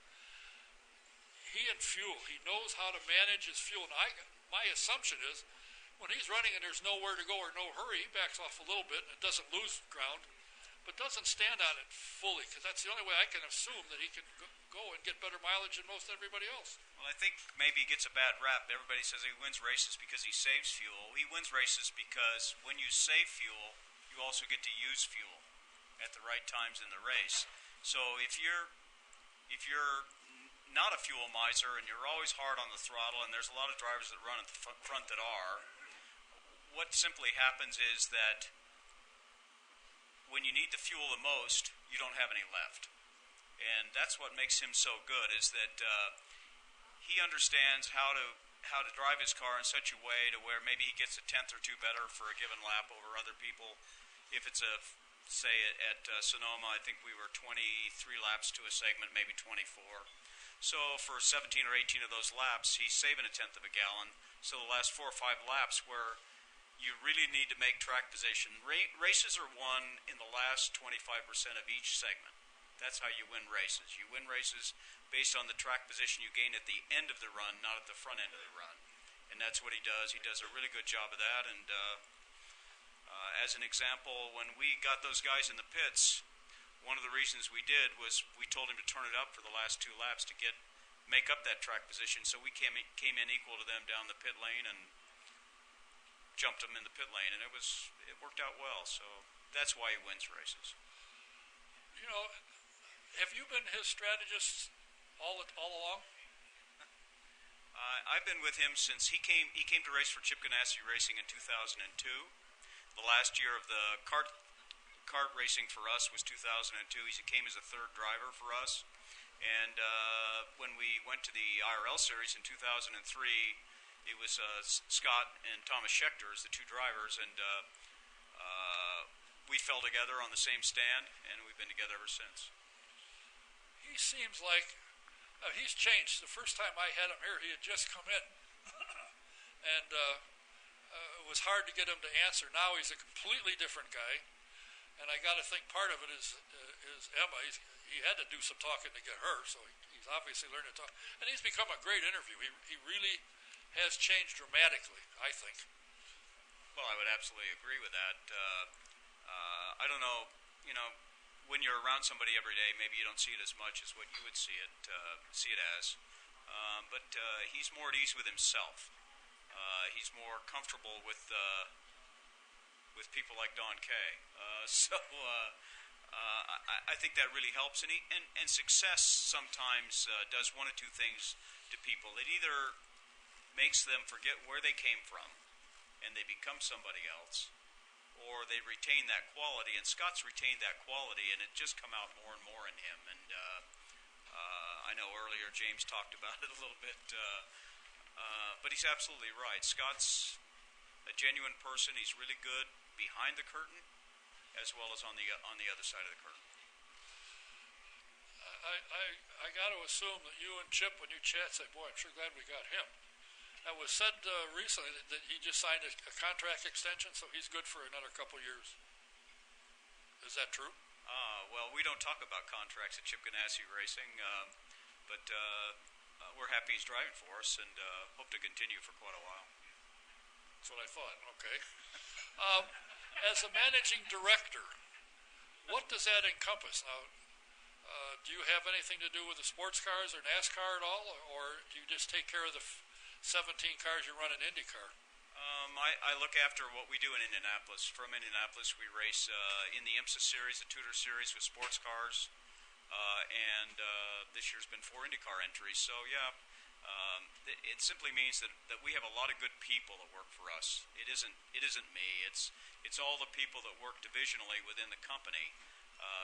he and fuel, he knows how to manage his fuel. And my assumption is when he's running and there's nowhere to go or no hurry, he backs off a little bit and doesn't lose ground, but doesn't stand on it fully, because that's the only way I can assume that he can go and get better mileage than most everybody else. Well, I think maybe he gets a bad rap. Everybody says he wins races because he saves fuel. He wins races because when you save fuel, you also get to use fuel at the right times in the race. So if you're not a fuel miser and you're always hard on the throttle, and there's a lot of drivers that run at the front that are, what simply happens is that when you need the fuel the most, you don't have any left. And that's what makes him so good, is that he understands how to drive his car in such a way to where maybe he gets a 10th or 2 better for a given lap over other people. If it's say at Sonoma, I think we were 23 laps to a segment, maybe 24. So for 17 or 18 of those laps, he's saving a 1/10 of a gallon. So the last 4 or 5 laps where you really need to make track position. Races are won in the last 25% of each segment. That's how you win races. You win races based on the track position you gain at the end of the run, not at the front end of the run. And that's what he does. He does a really good job of that. And as an example, when we got those guys in the pits, one of the reasons we did was we told him to turn it up for the last 2 laps to make up that track position. So we came in equal to them down the pit lane and jumped them in the pit lane, and it worked out well. So that's why he wins races. You know, have you been his strategist all along? I've been with him since he came to race for Chip Ganassi Racing in 2002. The last year of the kart racing for us was 2002. He came as a 3rd driver for us. And when we went to the IRL series in 2003, it was Scott and Thomas Schechter as the 2 drivers, and we fell together on the same stand, and we've been together ever since. He seems like he's changed. The first time I had him here, he had just come in, and it was hard to get him to answer. Now he's a completely different guy, and I got to think part of it is Emma. He had to do some talking to get her, so he's obviously learned to talk. And he's become a great interview. He really has changed dramatically, I think. Well, I would absolutely agree with that. I don't know, when you're around somebody every day, maybe you don't see it as much as what you would see it as. But he's more at ease with himself. He's more comfortable with people like Don Kay. I think that really helps. And success sometimes does one of 2 things to people. It either makes them forget where they came from and they become somebody else, or they retain that quality. And Scott's retained that quality, and it just come out more and more in him. And I know earlier earlier. James talked about it a little bit. But he's absolutely right. Scott's a genuine person. He's really good behind the curtain as well as on the other side of the curtain. I got to assume that you and Chip, when you chat, say, boy, I'm sure glad we got him. That was said recently that he just signed a contract extension, so he's good for another couple years. Is that true? Well, we don't talk about contracts at Chip Ganassi Racing, but we're happy he's driving for us and hope to continue for quite a while. That's what I thought. Okay. As a managing director, what does that encompass? Now, do you have anything to do with the sports cars or NASCAR at all, or do you just take care of the 17 cars you run in IndyCar? I look after what we do in Indianapolis. From Indianapolis, we race in the IMSA series, the Tudor series with sports cars, and this year's been 4 IndyCar entries. So yeah, it simply means that we have a lot of good people that work for us. It isn't me. It's all the people that work divisionally within the company.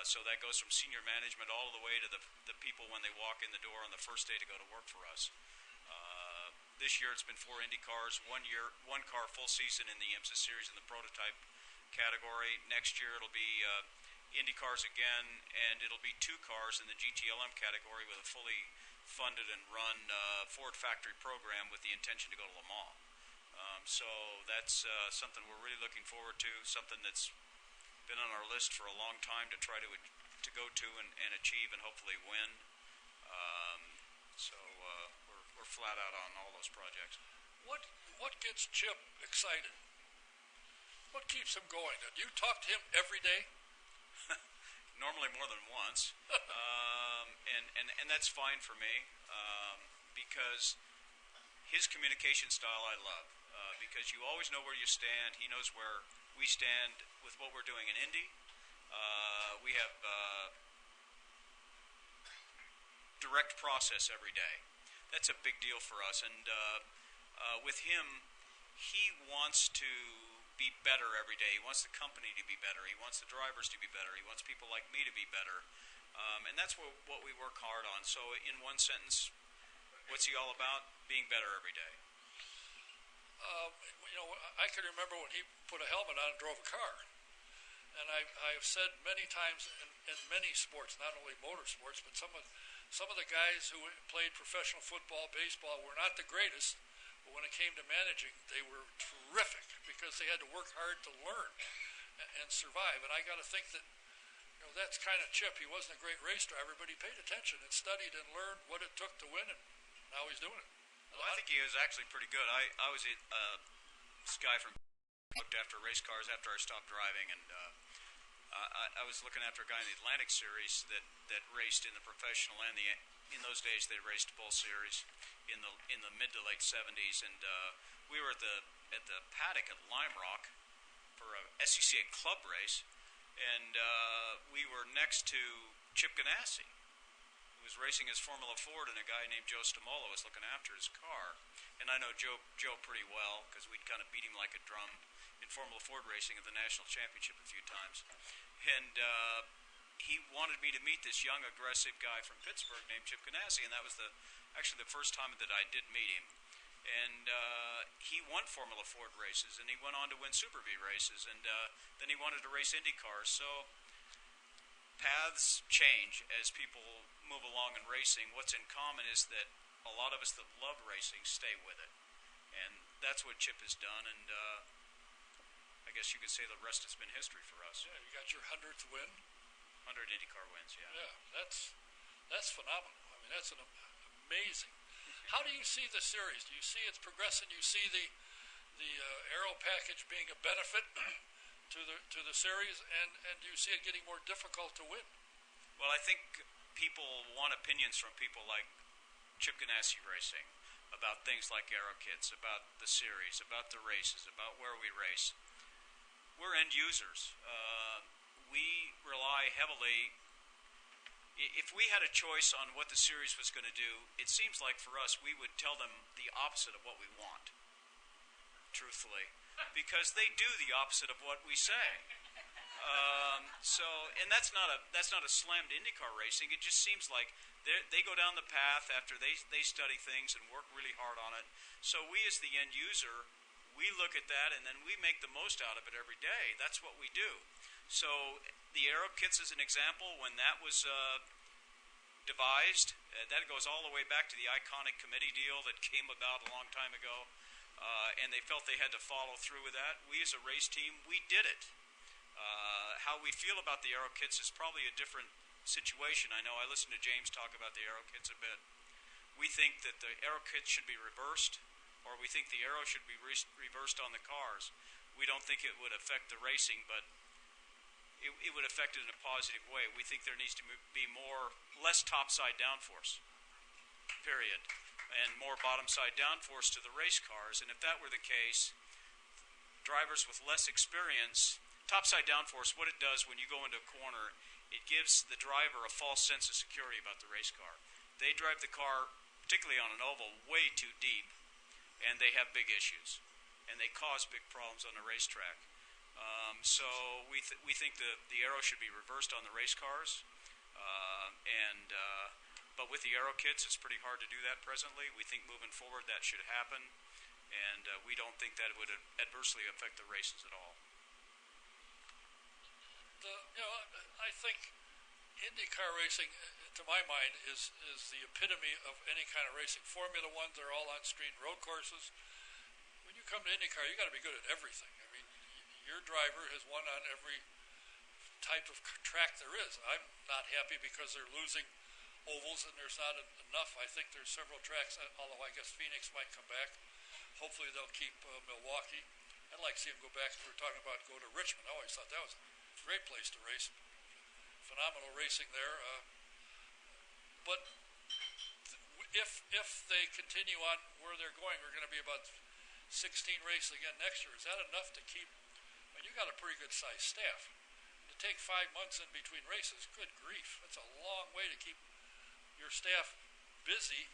So that goes from senior management all the way to the people when they walk in the door on the first day to go to work for us. This year it's been 4 Indy cars, 1 car full season in the IMSA series in the prototype category. Next year it'll be Indy cars again, and it'll be 2 cars in the GTLM category with a fully funded and run Ford factory program with the intention to go to Le Mans. So that's something we're really looking forward to, something that's been on our list for a long time to try to go to and achieve and hopefully win. So we're flat out on all those projects. What gets Chip excited? What keeps him going? Do you talk to him every day? Normally more than once, and that's fine for me because his communication style I love because you always know where you stand. He knows where we stand with what we're doing in Indy. We have direct process every day. That's a big deal for us, and with him, he wants to be better every day. He wants the company to be better. He wants the drivers to be better. He wants people like me to be better, and that's what we work hard on. So in one sentence, what's he all about? Being better every day. I can remember when he put a helmet on and drove a car. And I've said many times in many sports, not only motorsports, but some of the guys who played professional football, baseball were not the greatest, but when it came to managing, they were terrific because they had to work hard to learn and survive. And I got to think that that's kind of Chip. He wasn't a great race driver, but he paid attention and studied and learned what it took to win, and now he's doing it. Well, I think he was actually pretty good. I was this guy from looked after race cars after I stopped driving, and I was looking after a guy in the Atlantic Series that raced in the professional and in those days they raced both series in the mid to late 70s, and we were at the paddock at Lime Rock for a SCCA club race, and we were next to Chip Ganassi, who was racing his Formula Ford, and a guy named Joe Stamolo was looking after his car. And I know Joe pretty well because we'd kind of beat him like a drum in Formula Ford racing at the National Championship a few times. And he wanted me to meet this young, aggressive guy from Pittsburgh named Chip Ganassi, and that was actually the first time that I did meet him. And he won Formula Ford races, and he went on to win Super V races, and then he wanted to race Indy cars. So paths change as people move along in racing. What's in common is that a lot of us that love racing stay with it, and that's what Chip has done, and I guess you could say the rest has been history for us. Yeah, you got your 100th win. 100 IndyCar wins, yeah. Yeah, that's phenomenal. I mean, that's amazing. How do you see the series? Do you see it's progressing? Do you see the aero package being a benefit to the series, and do you see it getting more difficult to win? Well, I think people want opinions from people like Chip Ganassi Racing about things like aero kits, about the series, about the races, about where we race. We're end users. We rely heavily. If we had a choice on what the series was going to do, it seems like for us we would tell them the opposite of what we want, truthfully, because they do the opposite of what we say. And that's not a slam to IndyCar racing. It just seems like they go down the path after they study things and work really hard on it. So we, as the end user, we look at that and then we make the most out of it every day. That's what we do. So the aero kits is an example. When that was devised, that goes all the way back to the iconic committee deal that came about a long time ago, and they felt they had to follow through with that. We, as a race team, we did it. How we feel about the aero kits is probably a different situation. I know I listened to James talk about the aero kits a bit. We think that the aero kits should be reversed, or we think the aero should be reversed on the cars. We don't think it would affect the racing, but it would affect it in a positive way. We think there needs to be less topside downforce, period, and more bottom side downforce to the race cars. And if that were the case, drivers with less experience, topside downforce, what it does when you go into a corner, it gives the driver a false sense of security about the race car. They drive the car, particularly on an oval, way too deep, and they have big issues, and they cause big problems on the racetrack. So we think the aero should be reversed on the race cars, but with the aero kits, it's pretty hard to do that presently. We think moving forward that should happen, and we don't think that it would adversely affect the races at all. I think IndyCar racing, to my mind, is the epitome of any kind of racing. Formula One, they're all on street road courses. When you come to IndyCar, you got to be good at everything. I mean, your driver has won on every type of track there is. I'm not happy because they're losing ovals and there's not enough. I think there's several tracks, although I guess Phoenix might come back. Hopefully they'll keep Milwaukee. I'd like to see them go back. We were talking about go to Richmond. I always thought that was a great place to race. Phenomenal racing there. But if they continue on where they're going, we're going to be about 16 races again next year. Is that enough to keep? I mean, you got a pretty good sized staff. To take 5 months in between races, good grief, that's a long way to keep your staff busy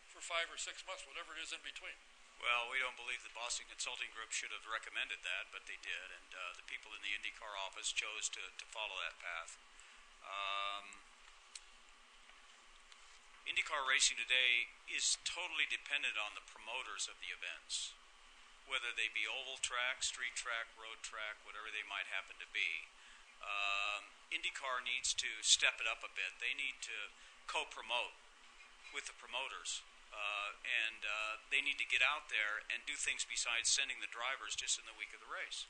for 5 or 6 months, whatever it is in between. Well, we don't believe the Boston Consulting Group should have recommended that, but they did, and the people in the IndyCar office chose to follow that path. IndyCar racing today is totally dependent on the promoters of the events, whether they be oval track, street track, road track, whatever they might happen to be. IndyCar needs to step it up a bit. They need to co-promote with the promoters. And they need to get out there and do things besides sending the drivers just in the week of the race.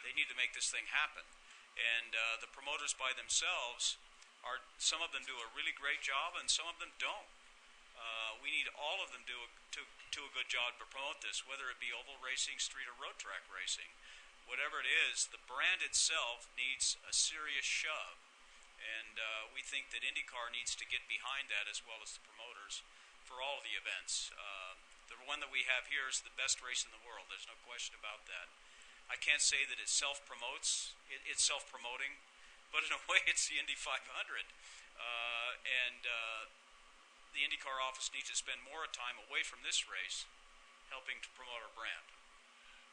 They need to make this thing happen. And the promoters by themselves, some of them do a really great job and some of them don't. We need all of them do a good job to promote this, whether it be oval racing, street or road track racing. Whatever it is, the brand itself needs a serious shove. And we think that IndyCar needs to get behind that as well as the promoters for all of the events. The one that we have here is the best race in the world. There's no question about that. I can't say that it self-promotes. It's self-promoting, but in a way it's the Indy 500. The IndyCar office needs to spend more time away from this race helping to promote our brand.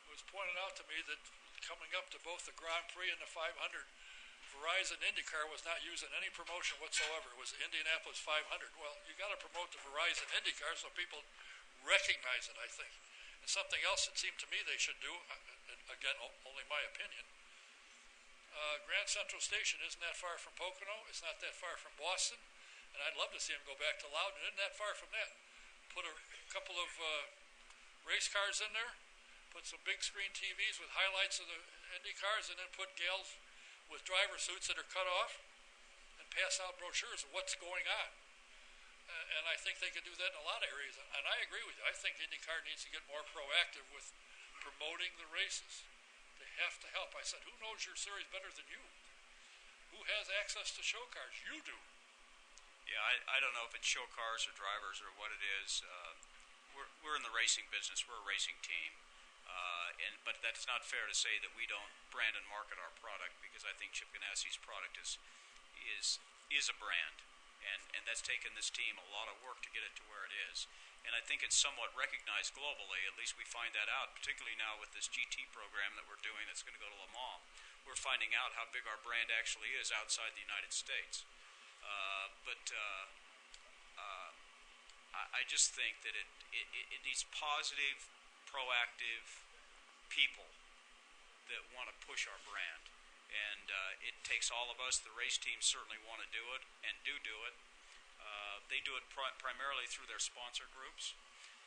It was pointed out to me that coming up to both the Grand Prix and the 500, Verizon IndyCar was not using any promotion whatsoever. It was the Indianapolis 500. Well, you got to promote the Verizon IndyCar so people recognize it, I think. And something else it seemed to me they should do, again, only my opinion, Grand Central Station isn't that far from Pocono. It's not that far from Boston. And I'd love to see them go back to Loudon. It isn't that far from that. Put a couple of race cars in there, put some big screen TVs with highlights of the Indy cars, and then put gals with driver suits that are cut off and pass out brochures of what's going on. And I think they could do that in a lot of areas. And I agree with you. I think IndyCar needs to get more proactive with promoting the races. They have to help. I said, who knows your series better than you? Who has access to show cars? You do. Yeah, I don't know if it's show cars or drivers or what it is. We're in the racing business. We're a racing team. But that's not fair to say that we don't brand and market our product, because I think Chip Ganassi's product is a brand. And that's taken this team a lot of work to get it to where it is. And I think it's somewhat recognized globally. At least we find that out, particularly now with this GT program that we're doing that's going to go to Le Mans. we're finding out how big our brand actually is outside the United States. I just think that it needs positive, proactive people that want to push our brand. And it takes all of us. The race teams certainly want to do it and do it. They do it primarily through their sponsor groups.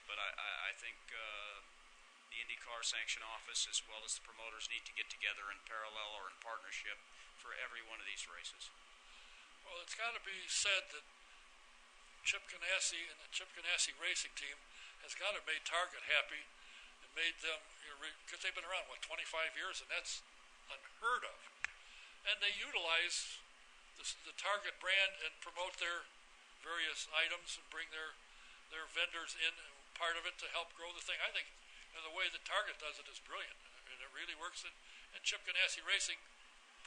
But I think the IndyCar Sanction Office as well as the promoters need to get together in parallel or in partnership for every one of these races. Well, it's got to be said that Chip Ganassi and the Chip Ganassi racing team has got to make Target happy and made them, because they've been around, 25 years, and that's unheard of. And they utilize the Target brand and promote their various items and bring their vendors in, part of it, to help grow the thing. I think the way that Target does it is brilliant, and it really works. And Chip Ganassi Racing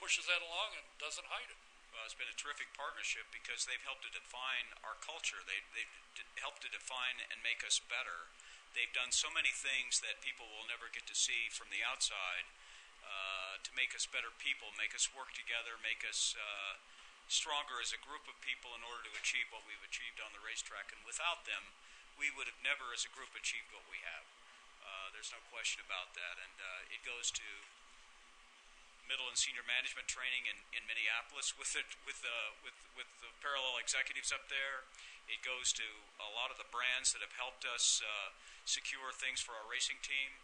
pushes that along and doesn't hide it. Well, it's been a terrific partnership because they've helped to define our culture. They've helped to define and make us better. They've done so many things that people will never get to see from the outside to make us better people, make us work together, make us stronger as a group of people in order to achieve what we've achieved on the racetrack. And without them, we would have never as a group achieved what we have. There's no question about that. And it goes to middle and senior management training in Minneapolis with the parallel executives up there. It goes to a lot of the brands that have helped us secure things for our racing team.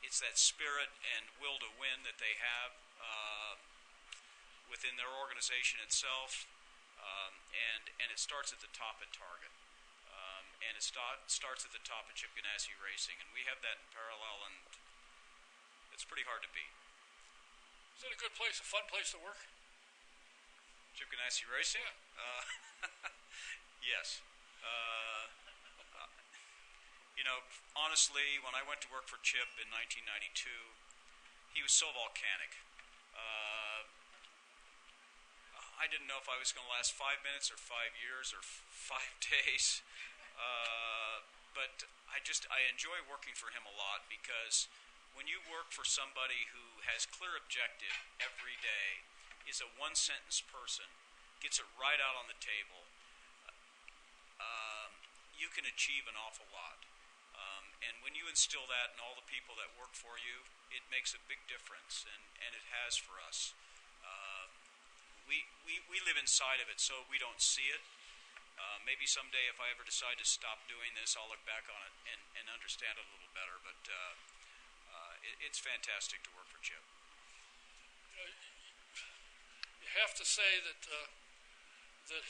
It's that spirit and will to win that they have within their organization itself, and it starts at the top at Target, and it starts at the top at Chip Ganassi Racing, and we have that in parallel, and it's pretty hard to beat. Is it a good place, a fun place to work? Chip Ganassi Racing? Yeah. Yes. Honestly, when I went to work for Chip in 1992, he was so volcanic. I didn't know if I was going to last 5 minutes or 5 years or 5 days. But I enjoy working for him a lot because when you work for somebody who has clear objective every day, is a one-sentence person, gets it right out on the table, you can achieve an awful lot. And when you instill that in all the people that work for you, it makes a big difference, and it has for us. We live inside of it, so we don't see it. Maybe someday if I ever decide to stop doing this, I'll look back on it and understand it a little better, but it's fantastic to work for Chip. You have to say that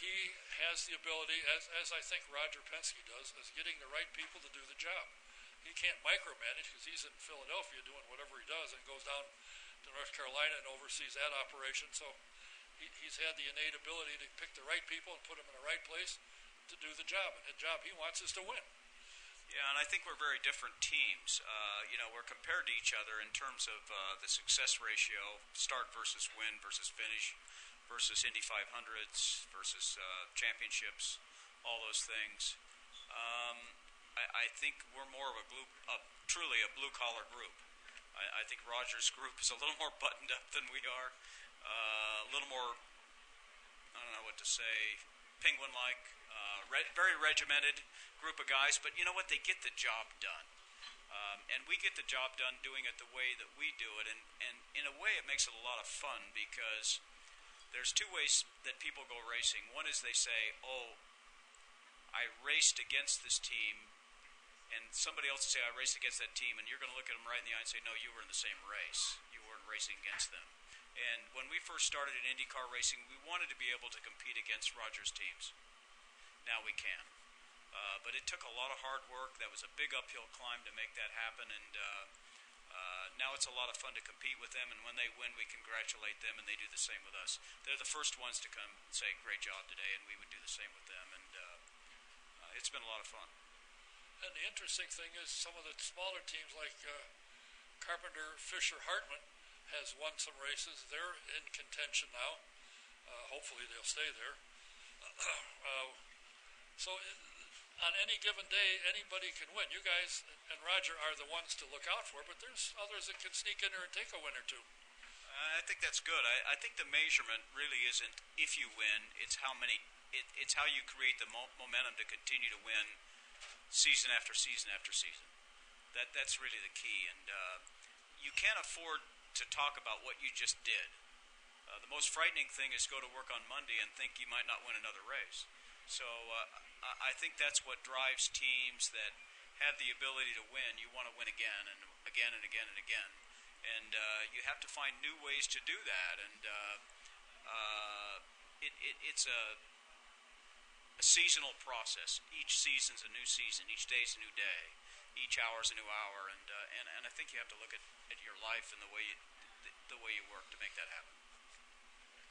he has the ability, as I think Roger Penske does, as getting the right people to do the job. He can't micromanage because he's in Philadelphia doing whatever he does and goes down to North Carolina and oversees that operation. So he's had the innate ability to pick the right people and put them in the right place to do the job. And the job he wants is to win. Yeah, and I think we're very different teams. We're compared to each other in terms of the success ratio, start versus win versus finish versus Indy 500s versus championships, all those things. I think we're more of truly a blue-collar group. I think Roger's group is a little more buttoned up than we are, a little more, I don't know what to say, penguin-like, very regimented group of guys, but you know what? They get the job done. And we get the job done doing it the way that we do it, and in a way it makes it a lot of fun because there's two ways that people go racing. One is they say, oh, I raced against this team, and somebody else will say, I raced against that team, and you're going to look at them right in the eye and say, no, you were in the same race. You weren't racing against them. And when we first started in IndyCar racing, we wanted to be able to compete against Roger's teams. Now we can. But it took a lot of hard work. That was a big uphill climb to make that happen, and now it's a lot of fun to compete with them, and when they win, we congratulate them, and they do the same with us. They're the first ones to come and say, great job today, and we would do the same with them, and it's been a lot of fun. And the interesting thing is some of the smaller teams like Carpenter, Fisher, Hartman has won some races. They're in contention now. Hopefully they'll stay there. So on any given day, anybody can win. You guys and Roger are the ones to look out for, but there's others that can sneak in there and take a win or two. think that's good. I think the measurement really isn't if you win; it's how many. It's how you create the momentum to continue to win season after season after season. That's really the key, and you can't afford to talk about what you just did. The most frightening thing is go to work on Monday and think you might not win another race. So I think that's what drives teams that have the ability to win. You want to win again and again and again and again. And you have to find new ways to do that. And it's a seasonal process. Each season's a new season. Each day's a new day. Each hour's a new hour. And I think you have to look at your life and the way you work to make that happen.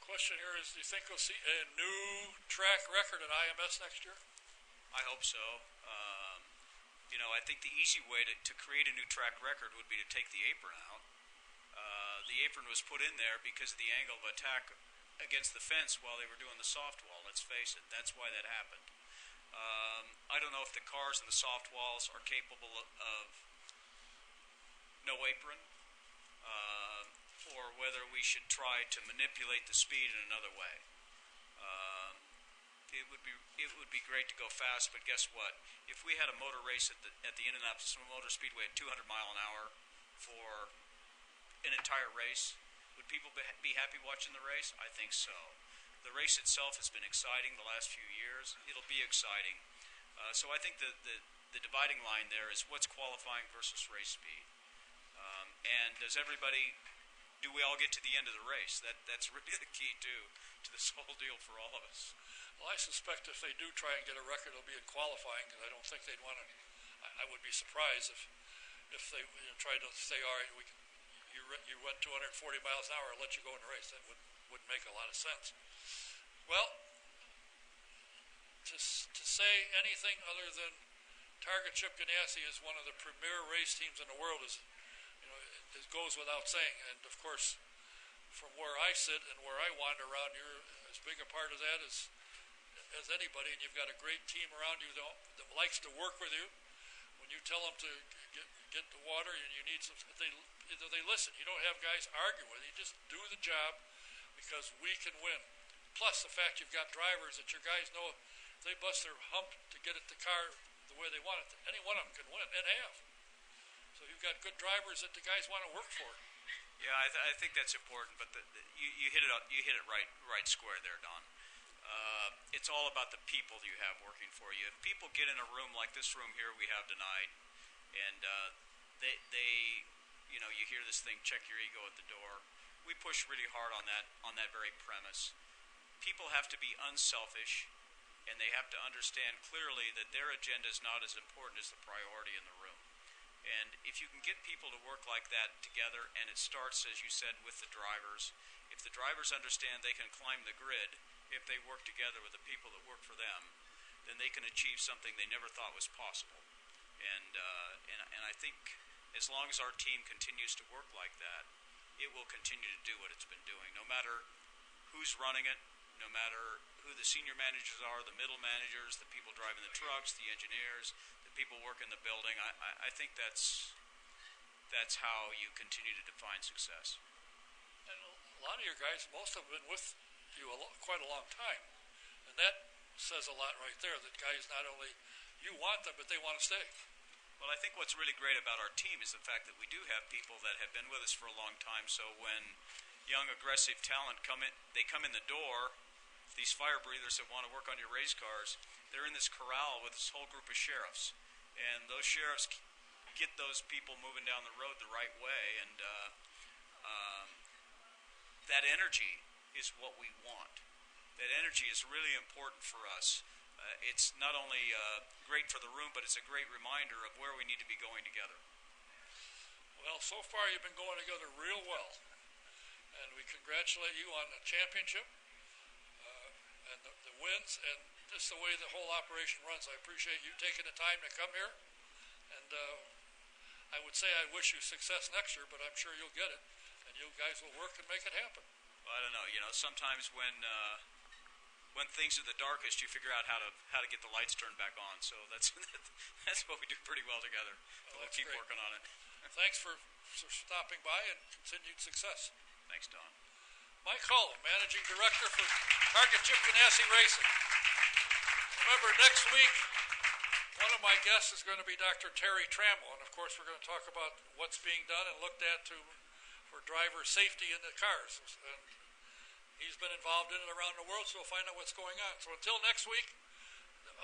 Question here is, do you think we'll see a new track record at IMS next year? I hope so. I think the easy way to create a new track record would be to take the apron out. The apron was put in there because of the angle of attack against the fence while they were doing the soft wall. Let's face it, that's why that happened. I don't know if the cars and the soft walls are capable of no apron, or whether we should try to manipulate the speed in another way. It would be great to go fast, but guess what? If we had a motor race at the Indianapolis Motor Speedway at 200 mile an hour for an entire race, would people be happy watching the race? I think so. The race itself has been exciting the last few years. It'll be exciting. So I think the dividing line there is what's qualifying versus race speed. And do we all get to the end of the race? That's really the key to this whole deal for all of us. Well, I suspect if they do try and get a record, it'll be in qualifying, because I don't think they'd want to. I would be surprised if they tried to say, all right, you went 240 miles an hour, I'll let you go in the race. That wouldn't make a lot of sense. Well, to say anything other than Target Chip Ganassi is one of the premier race teams in the world it goes without saying. And of course, from where I sit and where I wander around, you're as big a part of that as anybody, and you've got a great team around you that likes to work with you. When you tell them to get the water and you need some, they listen. You don't have guys arguing with you. You just do the job because we can win. Plus the fact you've got drivers that your guys know if they bust their hump to get the car the way they want it, any one of them can win and have. So you've got good drivers that the guys want to work for. Yeah, I think that's important. But you hit it right square there, Don. It's all about the people you have working for you. If people get in a room like this room here we have tonight, and you hear this thing, check your ego at the door. We push really hard on that very premise. People have to be unselfish, and they have to understand clearly that their agenda is not as important as the priority in the room. And if you can get people to work like that together, and it starts, as you said, with the drivers, if the drivers understand they can climb the grid if they work together with the people that work for them, then they can achieve something they never thought was possible. And I think as long as our team continues to work like that, it will continue to do what it's been doing, no matter who's running it, no matter who the senior managers are, the middle managers, the people driving the trucks, the engineers, the people working the building. I think that's how you continue to define success. And a lot of your guys, most of them have been with you quite a long time. And that says a lot right there, that guys not only you want them, but they want to stay. Well, I think what's really great about our team is the fact that we do have people that have been with us for a long time. So when young, aggressive talent come in the door, these fire breathers that want to work on your race cars, they're in this corral with this whole group of sheriffs. And those sheriffs get those people moving down the road the right way. And that energy is what we want. That energy is really important for us. It's not only great for the room, but it's a great reminder of where we need to be going together. Well, so far you've been going together real well. And we congratulate you on the championship and the wins and just the way the whole operation runs. I appreciate you taking the time to come here. And I would say I wish you success next year, but I'm sure you'll get it. And you guys will work and make it happen. Well, I don't know. Sometimes when things are the darkest, you figure out how to get the lights turned back on. So that's what we do pretty well together. We'll keep working on it. Thanks for stopping by and continued success. Thanks, Don. Mike Hull, Managing Director for Target Chip Ganassi Racing. Remember, next week, one of my guests is going to be Dr. Terry Trammell, and of course we're going to talk about what's being done and looked at for driver safety in the cars. And he's been involved in it around the world, so we'll find out what's going on. So until next week,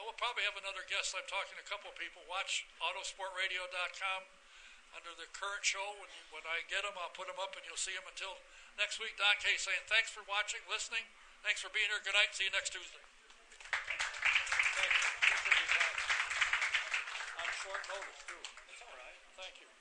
we'll probably have another guest. I'm talking to a couple of people. Watch autosportradio.com under the current show. When I get them, I'll put them up and you'll see them. Until next week, Don Kay saying thanks for watching, listening. Thanks for being here. Good night. See you next Tuesday. Thank you. On short notice, too. That's all right. Thank you.